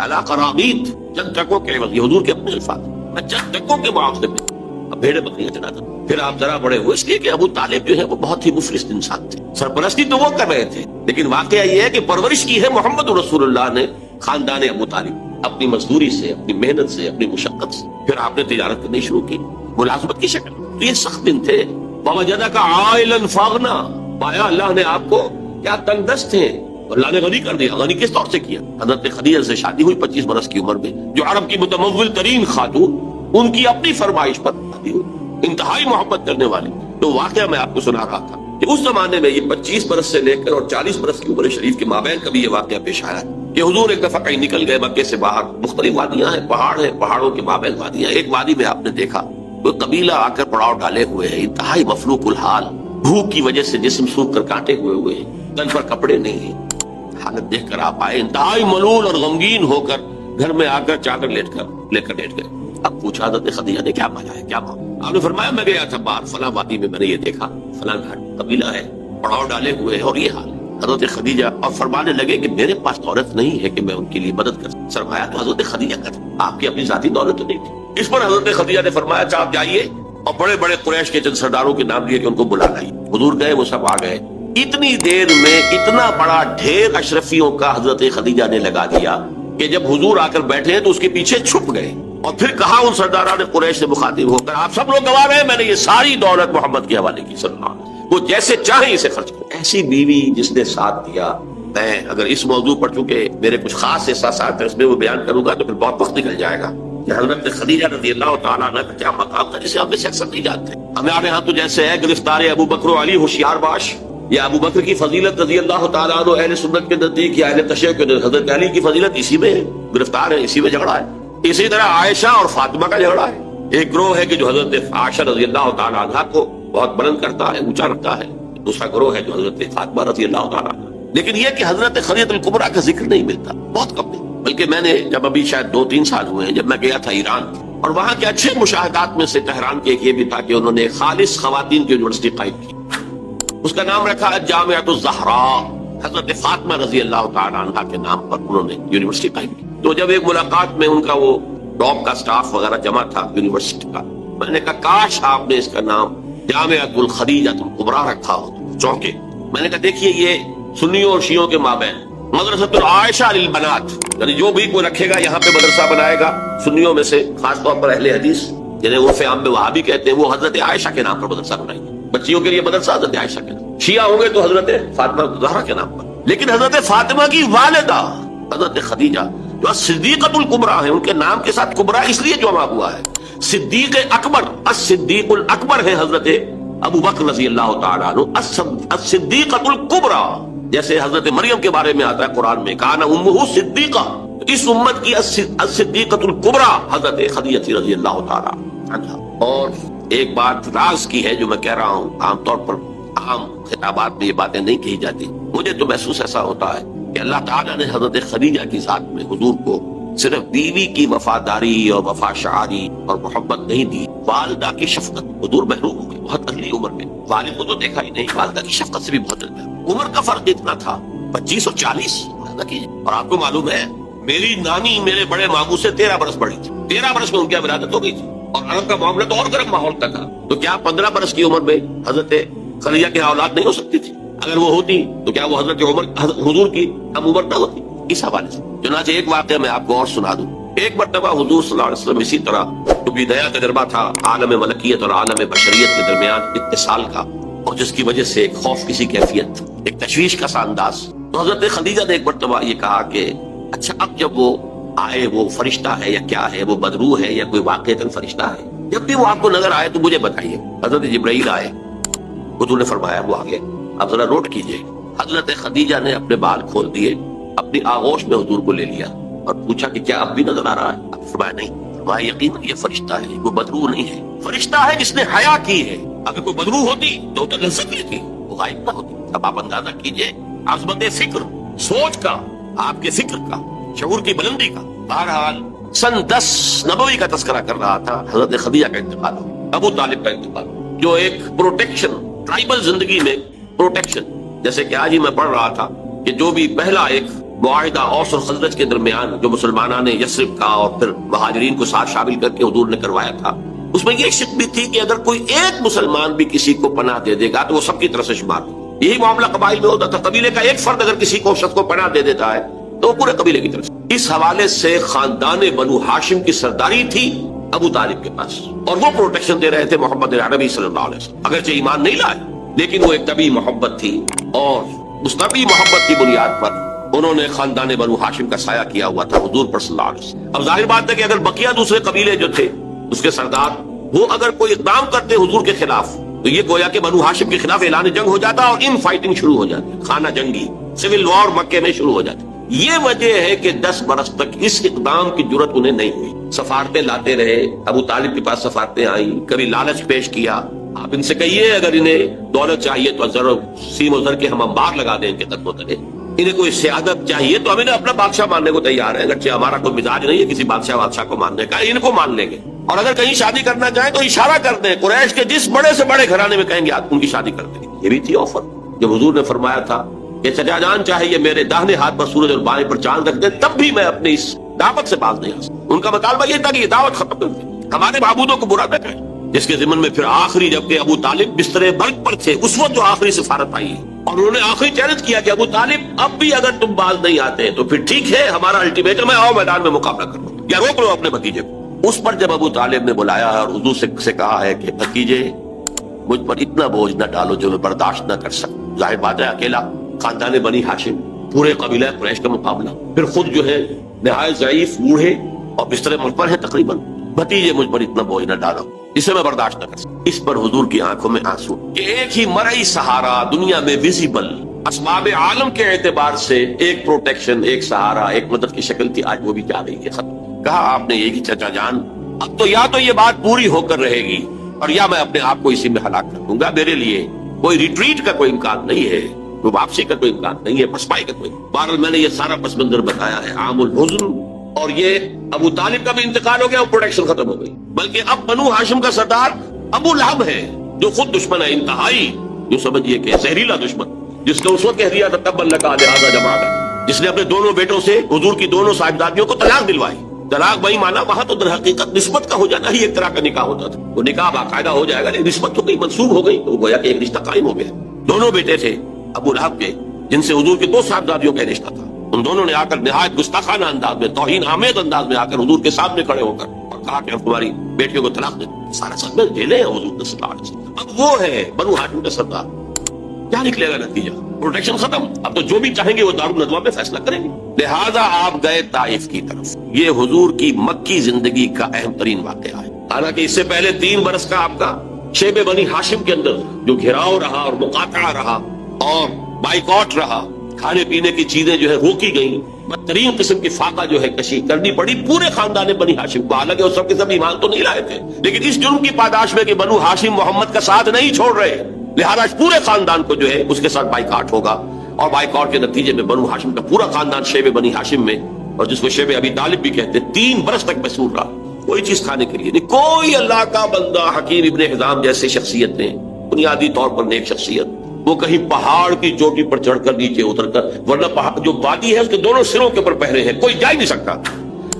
علی قراغیط، چند ٹرکوں کے عوض، یہ حضور کے اپنے الفاظ، میں چند ٹرکوں کے معاوضے میں اب بھیڑے بکریاں چراتا تھا۔ پھر آپ ذرا بڑے ہوئے، اس لیے کہ ابو طالب جو ہے وہ بہت ہی مفلس انسان تھے، سرپرستی تو وہ کر رہے تھے، لیکن واقعہ یہ ہے کہ پرورش کی ہے محمد رسول اللہ نے خاندان ابو طالب، اپنی مزدوری سے، اپنی محنت سے، اپنی مشقت سے۔ پھر آپ نے تجارت کرنی شروع کی ملازمت کی شکل، تو یہ سخت دن تھے۔ وَوَجَدَكَ عَائِلًا فَأَغْنَىٰ، پایا اللہ نے آپ کو کیا تنگ دست ہیں، اللہ نے غنی کر دیا۔ غنی کس طور سے کیا؟ حضرت خدیجہ سے شادی ہوئی 25 برس کی عمر میں، جو عرب کی متمول ترین خاتون، ان کی اپنی فرمائش پر شادی ہوئی، انتہائی محبت کرنے والی۔ تو واقعہ میں آپ کو سنا رہا تھا کہ اس زمانے میں یہ 25 برس سے لے کر اور 40 برس کی عمر شریف کے مابین کبھی یہ واقعہ پیش آیا کہ حضور ایک دفعہ کہیں نکل گئے مکے سے باہر، مختلف وادیاں ہیں، پہاڑ ہیں، پہاڑوں کے مابین وادیاں، ایک وادی میں آپ نے دیکھا کوئی قبیلہ آ کر پڑاؤ ڈالے ہوئے ہیں، انتہائی مفلوق الحال، بھوک کی وجہ سے جسم سوکھ کر کانٹے ہوئے ہیں، تن پر کپڑے نہیں ہیں۔ حالت دیکھ کر آپ آئے انتہائی ملول اور غمگین ہو کر، گھر میں آ کر چادر لے کر لیٹ گئے۔ اب پوچھا حضرت خدیجہ نے کیا مانا ہے، کیا مانا؟ آپ نے فرمایا میں گیا تھا باہر فلاں وادی میں، میں نے یہ دیکھا فلاں قبیلہ ہے، پڑاؤ ڈالے ہوئے ہیں اور یہ حال۔ حضرت خدیجہ اور فرمانے لگے کہ میرے پاس دولت نہیں ہے کہ میں ان کے لیے مدد کر سکوں۔ سرمایہ تو حضرت خدیجہ کا تھا، آپ کی اپنی ذاتی دولت تو نہیں تھی۔ اس پر حضرت خدیجہ نے فرمایا اچھا آپ جائیے اور بڑے بڑے قریش کے چند سرداروں کے نام لیے کہ ان کو بلا لائیے۔ حضور گئے، وہ سب آ گئے۔ اتنی دیر میں اتنا بڑا ڈھیر اشرفیوں کا حضرت خدیجہ نے لگا دیا کہ جب حضور آ کر بیٹھے تو اس کے پیچھے چھپ گئے، اور پھر کہا ان سرداران قریش سے مخاطب ہو کر آپ سب لوگ گواہ ہیں میں نے یہ ساری دولت محمد کے حوالے کی صلی اللہ علیہ وسلم، وہ جیسے چاہیں اسے خرچ کرو۔ ایسی بیوی جس نے ساتھ دیا، میں اگر اس موضوع پر چونکہ میرے کچھ خاص احساسات ہیں اس میں وہ بیان کروں گا تو پھر بہت وقت نکل جائے گا کہ حضرت خدیجہ رضی اللہ تعالیٰ عنہ کا کیا مقام تھا جسے ہم سے اکثر نہیں جانتے۔ ہمارے ہاں تو جیسے ہے گرفتار ابو بکر و علی ہوشیار باش، یا ابو بکر کی فضیلت رضی اللہ تعالیٰ عنہ اہل سنت کے نزدیک، یا اہل تشیع کے نزدیک حضرت علی کی فضیلت اسی میں ہے، گرفتار ہے، اسی میں جھگڑا ہے۔ اسی طرح عائشہ اور فاطمہ کا جھگڑا ہے۔ ایک گروہ ہے کہ جو حضرت عائشہ رضی اللہ تعالیٰ عنہ کو بہت بلند کرتا ہے، اونچا رکھتا ہے، دوسرا گروہ ہے جو حضرت فاطمہ رضی اللہ تعالیٰ عنہ۔ لیکن یہ کہ حضرت خدیجہ الکبریٰ کا ذکر نہیں ملتا، بہت کم ہے۔ بلکہ میں نے جب ابھی شاید 2-3 سال ہوئے ہیں جب میں گیا تھا ایران، اور وہاں کے اچھے مشاہدات میں سے تہران کے ایک یہ بھی تھا کہ انہوں نے ایک خالص خواتین کی یونیورسٹی قائم کی، اس کا نام رکھا جامعۃ الزہراء، حضرت فاطمہ رضی اللہ تعالیٰ عنہ کے نام پر انہوں نے یونیورسٹی قائم کی۔ تو جب ایک ملاقات میں ان کا وہ ٹاپ کا سٹاف وغیرہ جمع تھا یونیورسٹی کا، میں نے کہا کاش آپ نے اس کا نام جامعۃ الخدیجہ الکبریٰ رکھا ہو، چونکہ میں نے کہا دیکھیے یہ سنیوں اور شیعوں کے مابین مدرسۃ العائشہ للبنات، یعنی جو بھی کوئی رکھے گا یہاں پہ مدرسہ بنائے گا سنیوں میں سے، خاص طور پر اہل حدیث جنہیں عرف عام میں وہابی کہتے ہیں، وہ حضرت عائشہ کے نام پر مدرسہ بنائیں گے، بچیوں کے لیے مدرسہ حضرت عائشہ کے نام، شیعہ ہوں گے تو حضرت فاطمہ زہرا کے نام پر۔ لیکن حضرت فاطمہ کی والدہ حضرت خدیجہ جو صدیقۃ الکبریٰ ہیں، ان کے نام کے ساتھ کبریٰ اس لیے جمع ہوا ہے، صدیق اکبر، الصدیق الاکبر ہے حضرت ابو بکر رضی اللہ تعالیٰ عنہ، الصدیقۃ الکبریٰ، جیسے حضرت مریم کے بارے میں آتا ہے قرآن میں کان امہ صدیقہ، اس امت کی الصدیقۃ الکبریٰ حضرت خدیجہ رضی اللہ تعالیٰ عنہ۔ اور ایک بات راز کی ہے جو میں کہہ رہا ہوں، عام طور پر عام خطابات میں یہ باتیں نہیں کہی جاتی، مجھے تو محسوس ایسا ہوتا ہے کہ اللہ تعالیٰ نے حضرت خدیجہ کی ذات میں حضور کو صرف بیوی کی وفاداری اور وفا شعاری اور محبت نہیں دی، والدہ کی شفقت۔ حضور محروم ہو گئے بہت اگلی عمر میں، والد کو تو دیکھا ہی نہیں، والدہ کی شفقت سے بھی بہت جلد ہے۔ عمر کا فرق اتنا تھا 25 اور 40، اور آپ کو معلوم ہے میری نانی میرے بڑے ماموں سے 13 برس بڑی تھی، 13 برس میں ان کی ولادت ہو گئی تھی، اور عرب کا معاملہ تو اور گرم ماحول کا تھا، تو کیا 15 برس کی عمر میں حضرت خدیجہ کی اولاد نہیں ہو سکتی تھی؟ اگر وہ ہوتی تو کیا وہ حضرت عمر حضور کی اب عمر نہ ہوتی؟ اس حوالے سے چنانچہ ایک واقعہ میں آپ کو اور سنا دوں۔ ایک مرتبہ حضور صلی اللہ علیہ وسلم اسی طرح جو بھی نیا تجربہ تھا عالم ملکیت اور عالم بشریت کے درمیان اتصال کا، اور جس کی وجہ سے ایک خوف کسی کیفیت، ایک تشویش کا سا انداز، تو حضرت خدیجہ نے ایک مرتبہ یہ کہا کہ اچھا اب جب وہ آئے وہ فرشتہ ہے یا کیا ہے، وہ بدروح ہے یا کوئی واقعتاً فرشتہ ہے، جب بھی وہ آپ کو نظر آئے تو مجھے بتائیے۔ حضرت جبرائیل آئے، حضور نے فرمایا وہ آگے، اب ذرا نوٹ کیجئے، حضرت خدیجہ نے اپنے بال کھول دیے، اپنی آغوش میں حضور کو لے لیا اور پوچھا کہ کیا اب بھی نظر آ رہا ہے؟ اب فرمایا نہیں، فرمایا یقیناً یہ فرشتہ ہے، وہ بدروح نہیں ہے، فرشتہ ہے جس نے حیا کی ہے، اگر کوئی بدروح ہوتی تو لذت لیتی، وہ غائب نہ ہوتی۔ اب آپ اندازہ کیجئے عظمت فکر، سوچ کا، آپ کے فکر کا، شعور کی بلندی کا۔ بہرحال سن 10 نبوی کا تذکرہ کر رہا تھا، حضرت خدیجہ کا انتقال ہو، ابو طالب کا انتقال ہو، جو ایک پروٹیکشن، ٹرائبل زندگی میں پروٹیکشن، جیسے کہ آج ہی میں پڑھ رہا تھا کہ جو بھی پہلا ایک معاہدہ اوس اور خزرج کے درمیان جو مسلمانوں نے یثرب کا اور پھر مہاجرین کو ساتھ شامل کر کے حضور نے کروایا تھا، اس میں یہ شک بھی تھی کہ اگر کوئی ایک مسلمان بھی کسی کو پناہ دے دے گا تو وہ سب کی طرف سے شمار ہوگا۔ یہی معاملہ قبائل میں ہوتا تھا، قبیلے کا ایک فرد اگر کسی کو شخص کو پناہ دے دیتا ہے تو وہ پورے قبیلے کی طرف سے۔ اس حوالے سے خاندان بنو ہاشم کی سرداری تھی ابو طالب کے پاس، اور وہ پروٹیکشن دے رہے تھے محمد عربی صلی اللہ علیہ وسلم، اگرچہ ایمان نہیں لائے لیکن وہ ایک طبی محبت تھی، اور اس طبی محبت کی بنیاد پر انہوں نے خاندان بنو ہاشم کا سایہ کیا ہوا تھا حضور پر صلی اللہ علیہ وسلم۔ اب ظاہر بات ہے کہ اگر بقیہ دوسرے قبیلے جو تھے اس کے سردار وہ اگر کوئی اقدام کرتے حضور کے خلاف تو یہ گویا کہ بنو ہاشم کے خلاف اعلان جنگ ہو جاتا اور ان فائٹنگ شروع ہو جاتی، خانہ جنگی سول وار مکے میں شروع ہو جاتی۔ یہ وجہ ہے کہ 10 برس تک اس اقدام کی جرت انہیں نہیں ہوئی، سفارتیں لاتے رہے، ابو طالب کے پاس سفارتیں آئیں، کبھی لالچ پیش کیا، آپ ان سے کہیے اگر انہیں دولت چاہیے تو سیم و زر کے ہم انبار لگا دیں ان کے قدموں تلے، انہیں کوئی سیادت چاہیے تو ہم انہیں اپنا بادشاہ ماننے کو تیار ہے، اگرچہ ہمارا کوئی مزاج نہیں ہے کسی بادشاہ کو ماننے کا، ان کو مان لیں گے، اور اگر کہیں شادی کرنا چاہیں تو اشارہ کر دیں، قریش کے جس بڑے سے بڑے گھرانے میں کہیں گے آپ ان کی شادی کر دیں۔ یہ بھی تھی آفر جب حضور نے فرمایا تھا کہ چچا جان چاہے یہ میرے داہنے ہاتھ پر سورج اور بائیں پر چاند رکھ دیں تب بھی میں اپنی اس دعوت سے باز نہیں آ سکتا۔ ان کا مطالبہ یہ تھا کہ یہ دعوت ختم کر دیں، ہمارے معبودوں کو برا نہ کہیں، جس کے ضمن میں پھر آخری جبکہ ابو طالب بستر مرگ پر تھے اس وقت جو آخری سفارت آئی ہے، اور انہوں نے آخری چیلنج کیا کہ ابو طالب اب بھی اگر تم باز نہیں آتے تو پھر ٹھیک ہے ہمارا الٹیمیٹم ہے، آؤ میدان میں مقابلہ کر لو یا روک لو اپنے بھتیجے کو۔ اس پر جب ابو طالب نے بلایا اور حضور سے کہا ہے کہ بھتیجے مجھ پر اتنا بوجھ نہ ڈالو جو میں برداشت نہ کر سکوں، ظاہر بات ہے اکیلا خاندان بنی ہاشم پورے قبیلہ قریش کا مقابلہ، پھر خود جو ہے نہایت ضعیف بوڑھے اور بستر مرگ پر ہے تقریباً، بھتیجے مجھ پر اتنا بوجھ نہ ڈالو جسے میں برداشت نہ کر سکوں۔ اس پر حضور کی آنکھوں میں آنسو کہ ایک ہی مرئی سہارا دنیا میں ویزیبل اسباب عالم کے اعتبار سے ایک پروٹیکشن، ایک سہارا، ایک مدد کی شکل تھی، آج وہ بھی جا رہی ہے ختم۔ کہا آپ نے یہ کہ چچا جان اب تو یا تو یہ بات پوری ہو کر رہے گی اور یا میں اپنے آپ کو اسی میں ہلاک کر دوں گا، میرے لیے کوئی ریٹریٹ کا کوئی امکان نہیں ہے، کوئی واپسی کا کوئی امکان نہیں ہے، پسپائی کا کوئی۔ بہرحال میں نے یہ سارا پس منظر بتایا ہے عام الحزن، اور یہ ابو طالب کا بھی انتقال ہو گیا اور پروٹیکشن ختم ہو گئی، بلکہ اب بنو ہاشم کا سردار ابو لہب ہے جو خود دشمن ہے انتہائی، جو سمجھیے کہ زہریلا دشمن، جس نے اس وقت کہہ دیا تھا تب لگا لہذا جماعت، جس نے اپنے دونوں بیٹوں سے حضور کی دونوں صاحبزادیوں کو طلاق دلوائی۔ طلاق بھائی مانا وہاں تو در حقیقت نسبت کا ہو جانا ہی ایک طرح کا نکاح ہوتا تھا، وہ نکاح باقاعدہ ہو جائے گا لیکن نسبت تو کہیں منسوب ہو گئی تو گویا کہ ایک رشتہ قائم ہو گیا۔ دونوں بیٹے تھے ابو لہب کے جن سے حضور کی 2 صاحبزادیوں کا رشتہ تھا، ان دونوں نے آ کر نہایت گستاخانہ انداز میں، توہین آمیز انداز میں آ کر حضور کے سامنے کھڑے ہو کر اور کہا کہ ہم تمہاری بیٹیوں کو طلاق دیں، سارا سب میں جیلے ہیں حضور صلی اللہ علیہ وسلم۔ اب وہ ہے بنو ہاشم کا سردار، کیا نکلے گا نتیجہ؟ پروٹیکشن ختم، اب تو جو بھی چاہیں گے وہ دارالندوا میں فیصلہ کریں گے۔ لہذا آپ گئے طائف کی طرف، یہ حضور کی مکی زندگی کا اہم ترین واقعہ ہے، حالانکہ اس سے پہلے 3 برس کا آپ کا شیب بنی ہاشم کے اندر جو گھیراؤ رہا اور مقاطعہ رہا اور بائیکاٹ رہا، کھانے پینے کی چیزیں جو ہے روکی گئیں، بدترین قسم کی فاقہ جو ہے کشی کرنی پڑی پورے خاندان بنی ہاشم کو، حالانکہ وہ سب کے سب ایمان تو نہیں لائے تھے، لیکن اس جرم کی پاداش میں کہ بنو ہاشم محمد کا ساتھ نہیں چھوڑ رہے، لہذا پورے خاندان کو جو ہے اس کے ساتھ بائیکاٹ ہوگا، اور بائیکاٹ کے نتیجے میں بنو ہاشم کا پورا خاندان شیب بنی ہاشم میں، اور جس کو شیب ابی طالب بھی کہتے ہیں، 3 برس تک محصور رہا، کوئی چیز کھانے کے لیے نہیں۔ کوئی اللہ کا بندہ حکیم ابن حزام جیسے شخصیتیں، بنیادی طور پر نیک شخصیت، وہ کہیں پہاڑ کی چوٹی پر چڑھ کر نیچے اتر کر، ورنہ پہاڑ جو وادی ہے اس کے دونوں سروں کے اوپر پہرے ہیں، کوئی جا ہی نہیں سکتا،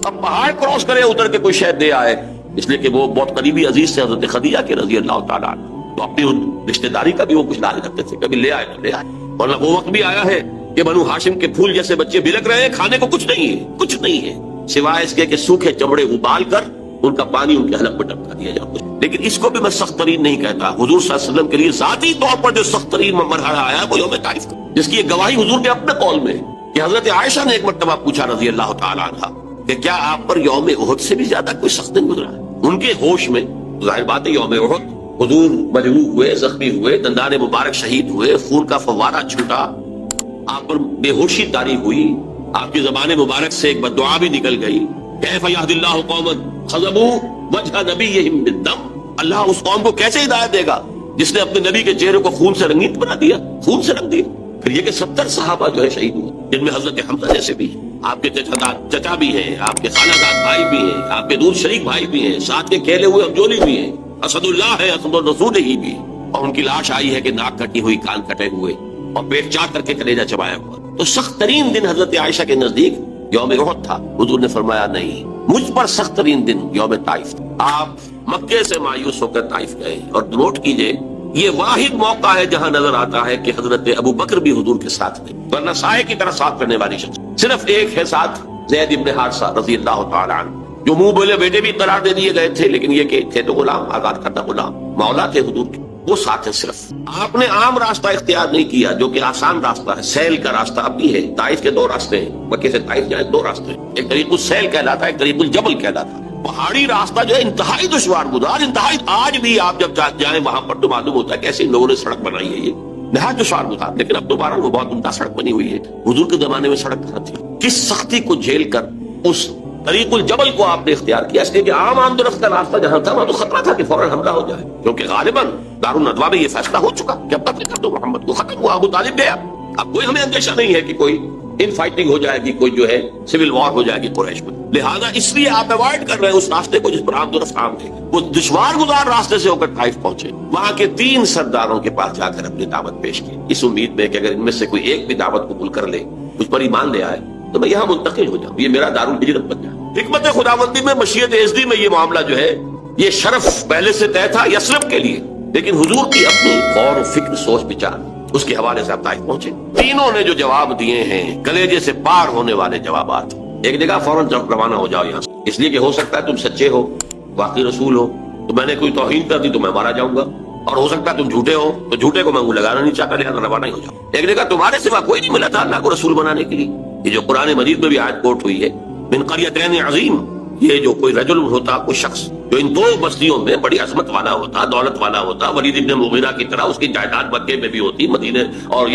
اب پہاڑ کراس کرے اتر کے کوئی شہد دے آئے، اس لیے کہ وہ بہت قریبی عزیز سے حضرت خدیجہ کے رضی اللہ تعالیٰ عنہ، تو اپنی رشتہ داری کا بھی وہ کچھ ڈالے رکھتے تھے، کبھی لے آئے تو لے آئے، ورنہ وہ وقت بھی آیا ہے کہ بنو ہاشم کے پھول جیسے بچے بلک رہے ہیں، کھانے کو کچھ نہیں ہے، کچھ نہیں ہے سوائے اس کے کہ سوکھے چمڑے ابال کر ان کا پانی ان کے حلق پر ٹپکا دیا جاتا ہے۔ لیکن اس کو بھی میں سخت ترین نہیں کہتا، حضور صلی اللہ علیہ وسلم کے لیے ذاتی طور پر جو سخت ترین مرحلہ آیا ہے وہ یوم طائف کا، جس کی ایک گواہی حضور کے اپنے قول میں کہ حضرت عائشہ نے ایک مرتبہ پوچھا رضی اللہ تعالی عنہا کہ کیا آپ پر یوم احد سے بھی زیادہ کوئی سخت دن گزرا ہے؟ ان کے ہوش میں ظاہر بات ہے یوم احد حضور مجروح ہوئے، زخمی ہوئے، دندان مبارک شہید ہوئے، خون کا فوارہ چھوٹا، آپ پر بے ہوشی طاری ہوئی، آپ کی زبان مبارک سے ایک بددعا بھی نکل گئی، کیف یہدی اللہ قوما خضبوا وجہ نبیہم بالدم، اللہ اس قوم کو کیسے ہدایت دے گا جس نے اپنے نبی کے چہرے کو خون سے رنگین بنا دیا، خون سے رنگ دیا۔ پھر یہ کہ 70 صحابہ جو ہے شہید ہوئے، جن میں حضرت حمزہ جیسے بھی آپ کے چچا بھی ہیں، آپ کے خالہ زاد بھائی بھی ہیں، آپ کے دور شریک بھائی بھی ہیں، ساتھ کے کھیلے ہوئے ابجولی بھی ہیں، اسد اللہ ہے، اسد الرسول ہی بھی، اور ان کی لاش آئی ہے کہ ناک کٹی ہوئی، کان کٹے ہوئے، اور پیٹ چاک کر کے کلیجہ چبایا ہوا. تو سخت ترین دن حضرت عائشہ کے نزدیک یوم احد تھا. حضور نے فرمایا نہیں، مجھ پر سخت ترین دن یوم طائف. آپ مکے سے مایوس ہو کر طائف گئے، اور نوٹ کیجئے یہ واحد موقع ہے جہاں نظر آتا ہے کہ حضرت ابو بکر بھی حضور کے ساتھ تھے، ورنہ سائے کی طرح ساتھ کرنے والی شخص صرف ایک ہے ساتھ، زید ابن حارثہ رضی اللہ تعالی عنہ، جو منہ بولے بیٹے بھی قرار دے دیے گئے تھے، لیکن یہ کہ تھے تو غلام، آزاد کردہ غلام، مولا تھے حضور کے، وہ ساتھ ہیں. صرف آپ نے عام راستہ اختیار نہیں کیا جو کہ آسان راستہ ہے، سیل کا راستہ اب بھی ہے. طائف کے 2 راستے ہیں، مکے سے طائف جائیں 2 راستے ہیں، ایک طریق السیل کہلاتا ہے، ایک طریق الجبل کہلاتا ہے. پہاڑی راستہ جو ہے انتہائی دشوار گزار، انتہائی، آج بھی آپ جب جائیں وہاں پر تو معلوم ہوتا ہے کیسے ان لوگوں نے سڑک بنائی ہے، یہ نہایت دشوار گزار. لیکن اب دوبارہ وہ بہت عمدہ سڑک بنی ہوئی ہے. حضور کے زمانے میں سڑک کہاں تھی؟ کس سختی کو جھیل کر اس طریق الجبل کو آپ نے اختیار کیا، اس لیے کہ عام آمد و رفت کا راستہ جہاں تھا وہاں تو خطرہ تھا کہ فوراً حملہ ہو جائے، کیونکہ غالباً دارالندوا میں یہ فیصلہ ہو چکا کہ اب تک کر دو محمد کو، ختم ہوا، ابو طالب گیا. اب کوئی ہمیں اندیشہ نہیں ہے کہ کوئی ان فائٹنگ ہو جائے گی، کوئی جو ہے سول وار ہو جائے گی قریش میں. لہذا اس لیے آپ اوائڈ کر رہے ہیں اس راستے کو جس پر آمد و رفت عام تھے. وہ دشوار گزار راستے سے ہو کر طائف پہنچے، وہاں کے 3 سرداروں کے پاس جا کر اپنی دعوت پیش کی، اس امید میں کہ اگر ان میں سے کوئی ایک بھی دعوت قبول کر لے، مجھ پر ایمان لے آئے تو میں یہاں منتقل ہو جاؤں، یہ میرا دارالہجرت بن جائے. حکمت خداوندی میں مشیت ازدی میں یہ معاملہ جو ہے، یہ شرف پہلے سے طے تھا یثرب کے لیے، لیکن حضور کی اپنی غور و فکر، سوچ بچار، اس کے حوالے سے آپ طائف پہنچے. تینوں نے جو جواب دیے ہیں کلیجے سے پار ہونے والے جوابات. ایک جگہ فوراً روانہ ہو جاؤ یہاں سے، اس لیے کہ ہو سکتا ہے تم سچے ہو، واقعی رسول ہو، تو میں نے کوئی توہین کر دی تو میں مارا جاؤں گا، اور ہو سکتا ہے تم جھوٹے ہو تو جھوٹے کو میں منہ لگانا نہیں چاہتا، لہٰذا روانہ ہی ہو جاؤ. ایک جگہ تمہارے سوا کوئی نہیں ملا تھا اللہ کو رسول بنانے کے لیے، یہ جو قرآن مجید میں بھی آیت کوٹ ہوئی ہے، من قریتین عظیم، یہ جو کوئی رجل ہوتا، کوئی شخص جو ان 2 بستیوں میں بڑی عظمت والا ہوتا، دولت والا ہوتا، ولید ابن مغیرہ کی طرح اس کی جائیداد مکے میں بھی ہوتی، مدینے اور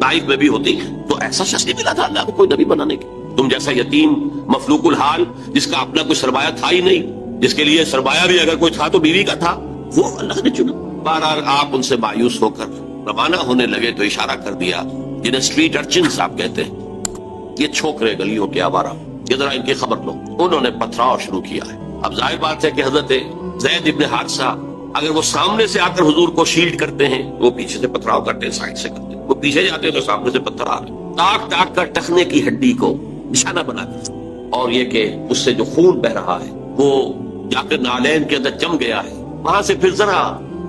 طائف میں بھی ہوتی، تو ایسا شخص نہیں ملا تھا اللہ کو کوئی نبی بنانے کے. تم جیسا یتیم مفلوق الحال، جس کا اپنا کوئی سرمایہ تھا ہی نہیں، جس کے لیے سرمایہ بھی اگر کوئی تھا تو بیوی کا تھا، وہ اللہ نے چنا. بہرحال آپ ان سے مایوس ہو کر روانہ ہونے لگے تو اشارہ کر دیا، جنہیں اسٹریٹ ارچنز آپ کہتے ہیں، یہ چھوکرے گلیوں کے آوارہ، یہ ذرا ان کی خبر لو. انہوں نے پتھراؤ شروع کیا ہے. اب ظاہر بات ہے کہ حضرت زید ابن حارثہ اگر وہ سامنے سے آ کر حضور کو شیلڈ کرتے ہیں، وہ پیچھے سے پتھراؤ کرتے ہیں، سائڈ سے کرتے ہیں. وہ پیچھے جاتے ہیں تو سامنے سے پتھر آ رہے، تاک تاک کر ٹخنے کی ہڈی کو نشانہ بنا کر، اور یہ کہ اس سے جو خون بہ رہا ہے وہ جا کر نالین کے اندر جم گیا ہے. وہاں سے پھر ذرا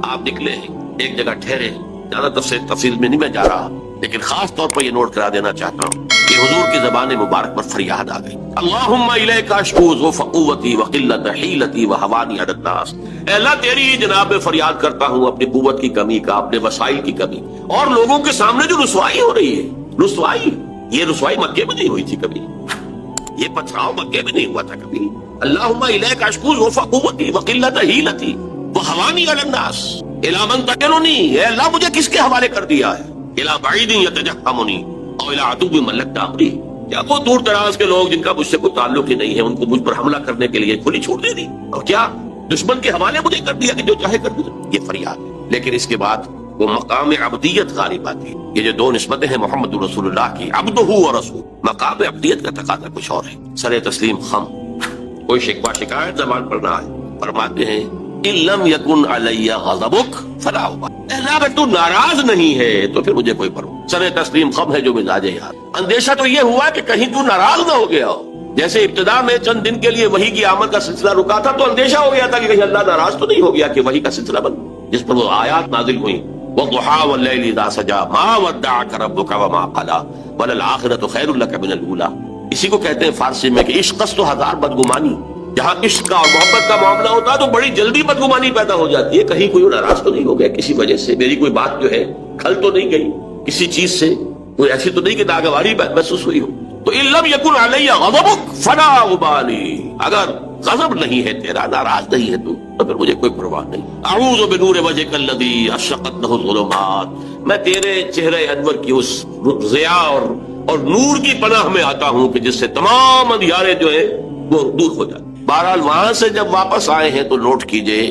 آپ نکلے ہیں، ایک جگہ ٹھہرے. زیادہ تفصیل میں نہیں میں جا رہا، لیکن خاص طور پر یہ نوٹ کرا دینا چاہتا ہوں کہ حضور کی زبان مبارک پر فریاد آ گئی، اللہم الیک اشکو ذوف قوتی وقلت حیلتی وحوانی علی الناس. اے اللہ تیری جناب میں فریاد کرتا ہوں اپنی قوت کی کمی کا، اپنے وسائل کی کمی، اور لوگوں کے سامنے جو رسوائی ہو رہی ہے. رسوائی، یہ رسوائی مکے میں نہیں ہوئی تھی کبھی، یہ پتھراؤ مکے میں نہیں ہوا تھا کبھی. اللہم الیک اشکو ذوف قوتی وقلت حیلتی وحوانی علی الناس الی من تکلنی. اے اللہ مجھے کس کے حوالے کر دیا ہے، الی بعید یتجہمنی اور الی عدو ملکت امری. کیا وہ دور دراز کے لوگ جن کا مجھ سے کوئی تعلق ہی نہیں ہے، ان کو مجھ پر حملہ کرنے کے لیے کھلی چھوڑ دے دی، اور کیا دشمن کے حوالے مجھے کر دیا کہ جو چاہے کر دیا. یہ فریاد ہے. لیکن اس کے بعد وہ مقام عبدیت غالب آتی ہے. یہ جو 2 نسبتیں ہیں محمد رسول اللہ کی، عبدہ و رسول، مقام عبدیت کا تقاضا کچھ اور ہے. سر تسلیم خم، کوئی شکوہ شکایت زبان پر نہ آئے. فرماتے ہیں ان لم یکن علی غضبک فلا ابالی، اگر تو ناراض نہیں ہے تو پھر مجھے کوئی پرواہ. سر تسلیم خم ہے جو مزاج یار. اندیشہ تو یہ ہوا کہ کہیں تو ناراض نہ ہو گیا ہو. جیسے ابتدا میں چند دن کے لیے وحی کی آمد کا سلسلہ رکا تھا تو اندیشہ ہو گیا تھا کہ کہیں اللہ ناراض تو نہیں ہو گیا کہ وحی کا سلسلہ بند جس پر وہ آیات نازل ہوئی، وَالضُّحَىٰ وَاللَّيْلِ إِذَا سَجَىٰ مَا وَدَّعَكَ رَبُّكَ وَمَا قَلَىٰ وَلَلْآخِرَةُ خَيْرٌ لَكَ مِنَ الْأُولَىٰ. اسی کو کہتے ہیں فارسی میں کہ عشق تو ہزار بدگمانی. جہاں عشق کا اور محبت کا معاملہ ہوتا ہے تو بڑی جلدی بدگمانی پیدا ہو جاتی ہے. کہیں کوئی ناراض تو نہیں ہو گیا کسی وجہ سے، میری کوئی بات جو ہے کھل تو نہیں گئی کسی چیز سے، کوئی ایسی تو نہیں کہ ناگواری محسوس ہوئی ہو. تو ان لم یکن علی غضبک فلا ابالی، اگر غضب نہیں ہے تیرا، ناراض نہیں ہے تو پھر مجھے کوئی پرواہ نہیں. اعوذ بنور وجهک الذی اشرقت له الظلمات، میں تیرے چہرے انور کی اس ضیاء اور نور کی پناہ میں آتا ہوں کہ جس سے تمام اندھیارے جو ہیں وہ دور ہو جائیں. بہرحال وہاں سے جب واپس آئے ہیں تو نوٹ کیجئے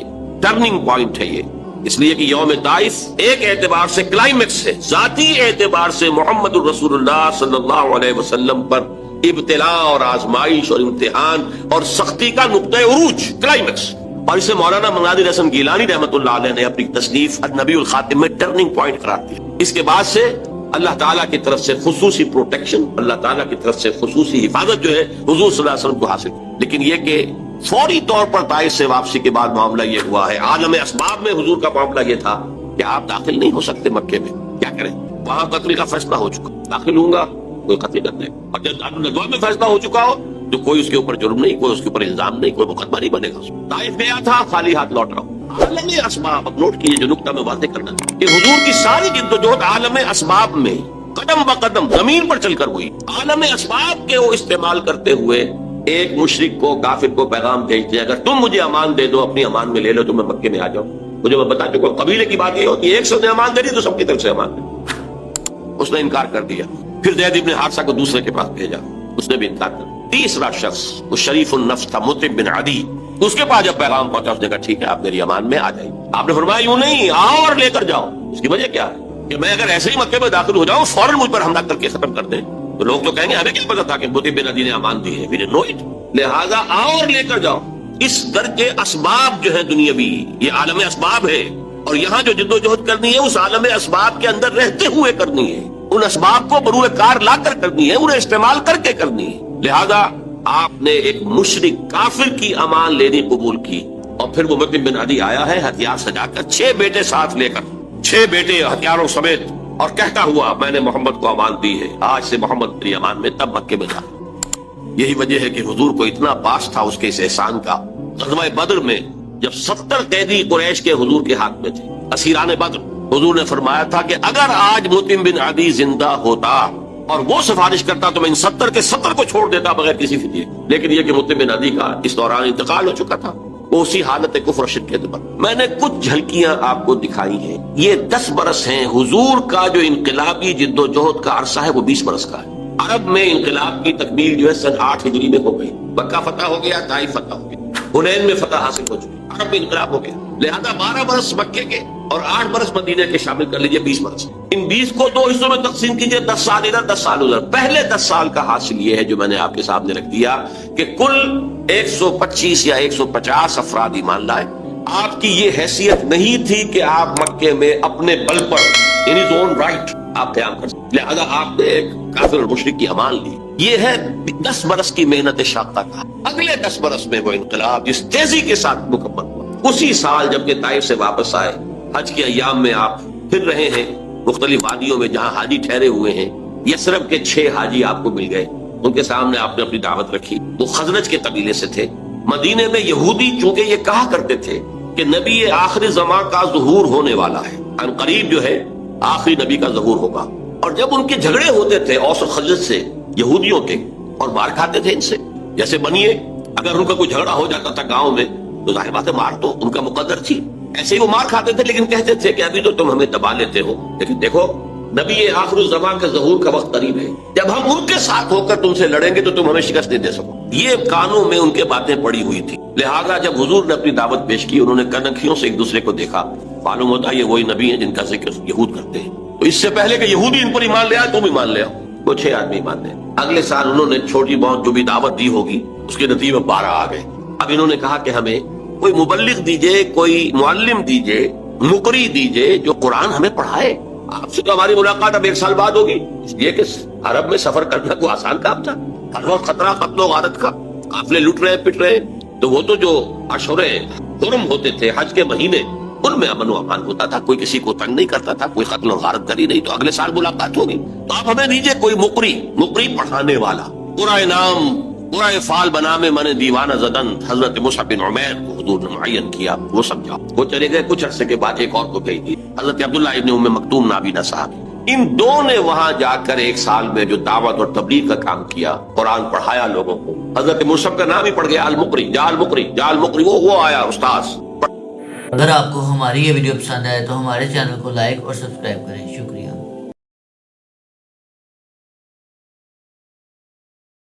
ٹرننگ پوائنٹ ہے یہ، اس لیے کہ یوم طائف ایک اعتبار سے کلائمیکس ہے، ذاتی اعتبار سے محمد الرسول اللہ صلی اللہ علیہ وسلم پر ابتلاء اور آزمائش اور امتحان اور سختی کا نقطہ عروج، کلائمیکس. اور اسے مولانا مناظر حسن گیلانی رحمۃ اللہ علیہ نے اپنی تصنیف النبی الخاتم میں ٹرننگ پوائنٹ قرار دیا. اس کے بعد سے اللہ تعالیٰ کی طرف سے خصوصی پروٹیکشن، اللہ تعالیٰ کی طرف سے خصوصی حفاظت جو ہے حضور صلی اللہ علیہ وسلم کو حاصل، لیکن یہ کہ فوری طور پر طائف سے واپسی کے بعد معاملہ یہ ہوا ہے۔ عالم اسباب میں حضور کا معاملہ یہ تھا کہ آپ داخل نہیں ہو سکتے مکے میں، کیا کریں؟ وہاں قتل کا فیصلہ ہو چکا، داخل ہوں گا کوئی قتل کر دے، اور جب ندوہ میں فیصلہ ہو چکا ہو تو کوئی اس کے اوپر جرم نہیں، کوئی اس کے اوپر الزام نہیں، کوئی مقدمہ نہیں بنے گا۔ طائف گیا تھا، خالی ہاتھ لوٹ رہا ہوں۔ عالم اسباب، اب نوٹ کیجیے جو نقطہ میں واضح کرنا تھا کہ حضور کی ساری جدوجہد عالم اسباب میں قدم بقدم زمین پر چل کر ہوئی۔ عالم اسباب کے وہ استعمال کرتے ہوئے ایک مشرک کو، کافر کو پیغام بھیجتے ہیں، اگر تم مجھے امان دے دو، اپنی امان میں لے لو تو میں مکے میں آ جاؤں۔ مجھے میں بتا چکا قبیلے کی بات یہ ہوتی ہے، ایک سے امان دے دی تو سب کی طرف سے امان دے۔ اس نے انکار کر دیا، پھر زید ابن حارثہ کو دوسرے کے پاس بھیجا، اس نے بھی انکار کر دیا۔ تیسرا شخص وہ شریف النفس تھا، مطعم بن عدی، اس کے پاس جب پیغام پہنچا اس نے کہا ٹھیک ہے آپ میری امان میں آ جائیں۔ آپ نے فرمایا یوں نہیں، آؤ اور لے کر جاؤ۔ اس کی وجہ کیا ہے کہ میں اگر ایسے ہی مکے میں داخل ہو جاؤں فوراً مجھ پر حملہ کر کے ختم کر دیں تو لوگ تو کہیں گے ہمیں کیا پتا تھا کہ مطعم بن عدی نے امان دی ہے، وی ڈڈنٹ نو اٹ، لہذا آؤ اور لے کر جاؤ۔ اس درجے اسباب جو ہے دنیاوی، یہ عالم اسباب ہے، اور یہاں جو جدوجہد کرنی ہے اس عالم اسباب کے اندر رہتے ہوئے کرنی ہے، ان اسباب کو بروئے کار لا کر کرنی ہے، انہیں استعمال کر کے کرنی ہے۔ لہذا آپ نے ایک مشرک کافر کی امان لینی قبول کی، اور پھر وہ مطعم بن عدی آیا ہے ہتھیار سجا کر، 6 بیٹے ساتھ لے کر، 6 بیٹے ہتھیاروں سمیت، اور کہتا ہوا میں نے محمد کو امان دی ہے، آج سے محمد میری امان میں، تب مکے میں جا۔ یہی وجہ ہے کہ حضور کو اتنا پاس تھا اس کے اس احسان کا۔ غزوہ بدر میں جب 70 قیدی قریش کے حضور کے ہاتھ میں تھے، اسیران بدر، حضور نے فرمایا تھا کہ اگر آج مطعم بن عدی زندہ ہوتا اور وہ سفارش کرتا تو میں ان 70 کے 70 کو چھوڑ دیتا بغیر کسی فدیے، لیکن یہ کہ مطعم بن عدی کا اس دوران انتقال ہو چکا تھا، وہ اسی حالت کفر و شرک کے اندر۔ میں نے کچھ جھلکیاں آپ کو دکھائی ہیں، یہ 10 برس ہیں۔ حضور کا جو انقلابی جد و جہد کا عرصہ ہے وہ 20 برس کا ہے۔ عرب میں انقلاب کی تکمیل جو ہے سن 8 ہجری میں ہو گئی، مکہ فتح ہو گیا، طائف فتح ہو گیا، حنین میں فتح حاصل ہو چکی، عرب میں انقلاب ہو گیا، لہذا 12 برس مکے کے اور 8 برس مدینہ کے شامل کر لیجئے، 20 برس۔ ان 20 کو 2 حصوں میں تقسیم کیجئے، 10 سال ادھر 10 سال ادھر۔ پہلے 10 سال کا حاصل یہ ہے جو میں نے آپ کے سامنے رکھ دیا کہ کل 125 یا 150 افراد ایمان لائے۔ آپ کی یہ حیثیت نہیں تھی کہ آپ مکے میں اپنے بل پر ان ہز اون رائٹ آپ قیام کر سکتے، لہذا آپ نے ایک کافر اور مشرک کی امان لی۔ یہ ہے 10 برس کی محنت شاقہ کا۔ اگلے 10 برس میں وہ انقلاب جس تیزی کے ساتھ مکمل ہوا، اسی سال جب کہ طائف سے واپس آئے، حج کے ایام میں آپ پھر رہے ہیں مختلف وادیوں میں جہاں حاجی ٹھہرے ہوئے ہیں، یثرب کے 6 حاجی آپ کو مل گئے، ان کے سامنے آپ نے اپنی دعوت رکھی۔ وہ خزرج کے قبیلے سے تھے۔ مدینے میں یہودی چونکہ یہ کہا کرتے تھے کہ نبی آخری زمان کا ظہور ہونے والا ہے، ان قریب جو ہے آخری نبی کا ظہور ہوگا، اور جب ان کے جھگڑے ہوتے تھے اوس و خزرج سے، یہودیوں کے، اور مار کھاتے تھے ان سے، جیسے بنیے اگر ان کا کوئی جھگڑا ہو جاتا تھا گاؤں میں تو ظاہر بات ہے مار تو ان کا مقدر تھی، ایسے ہی وہ مار کھاتے تھے، لیکن کہتے تھے کہ ابھی تو تم ہمیں دبا لیتے ہو، لیکن دیکھو نبی آخر الزمان کے ظہور کا وقت قریب ہے، جب ہم ان کے ساتھ ہو کر تم سے لڑیں گے تو تم ہمیں شکست نہیں دے سکو۔ یہ کانوں میں ان کے باتیں پڑی ہوئی تھی، لہذا جب حضور نے اپنی دعوت پیش کی، انہوں نے کنکھیوں سے ایک دوسرے کو دیکھا، معلوم ہوتا ہے یہ وہی نبی ہیں جن کا ذکر یہود کرتے ہیں، تو اس سے پہلے کہ یہودی ان پر ایمان لے آئے تم ایمان لے آؤ۔ وہ 6 آدمی ایمان لے۔ اگلے سال انہوں نے چھوٹی بہت جو بھی دعوت دی ہوگی اس کے نتیجے میں 12 آ گئے۔ اب انہوں نے کہا کہ ہمیں کوئی مبلغ دیجئے، کوئی معلم دیجئے، مقری دیجئے جو قرآن ہمیں پڑھائے۔ آپ سے تو ہماری ملاقات اب 1 سال بعد ہوگی، اس لیے کہ عرب میں سفر کرنا کوئی آسان کام تھا، ہر وقت خطرہ قتل و غارت کا، قافلے لٹ رہے پٹ رہے، تو وہ تو جو اشہر حرم ہوتے تھے، حج کے مہینے، ان میں امن و امان ہوتا تھا، کوئی کسی کو تنگ نہیں کرتا تھا، کوئی قتل و غارت کری نہیں، تو اگلے سال ملاقات ہوگی۔ تو آپ ہمیں دیجئے کوئی مقری پڑھانے والا، قرآن نام قرآن فال بنا میں من دیوانہ زدن، حضرت مصعب بن عمیر کو حضور نے معین کیا، وہ سمجھا، وہ چلے گئے۔ کچھ عرصے کے بعد ایک اور کو بھیج دی، حضرت عبداللہ ابن ام مکتوم نابینا صاحب۔ ان دو نے وہاں جا کر 1 سال میں جو دعوت اور تبلیغ کا کام کیا، قرآن پڑھایا لوگوں کو۔ حضرت مصعب کا نام ہی پڑ گیا المقری، وہ آیا استاذ۔ اگر آپ کو ہماری یہ ویڈیو پسند آئے تو ہمارے چینل کو لائک اور سبسکرائب کریں، شکریہ۔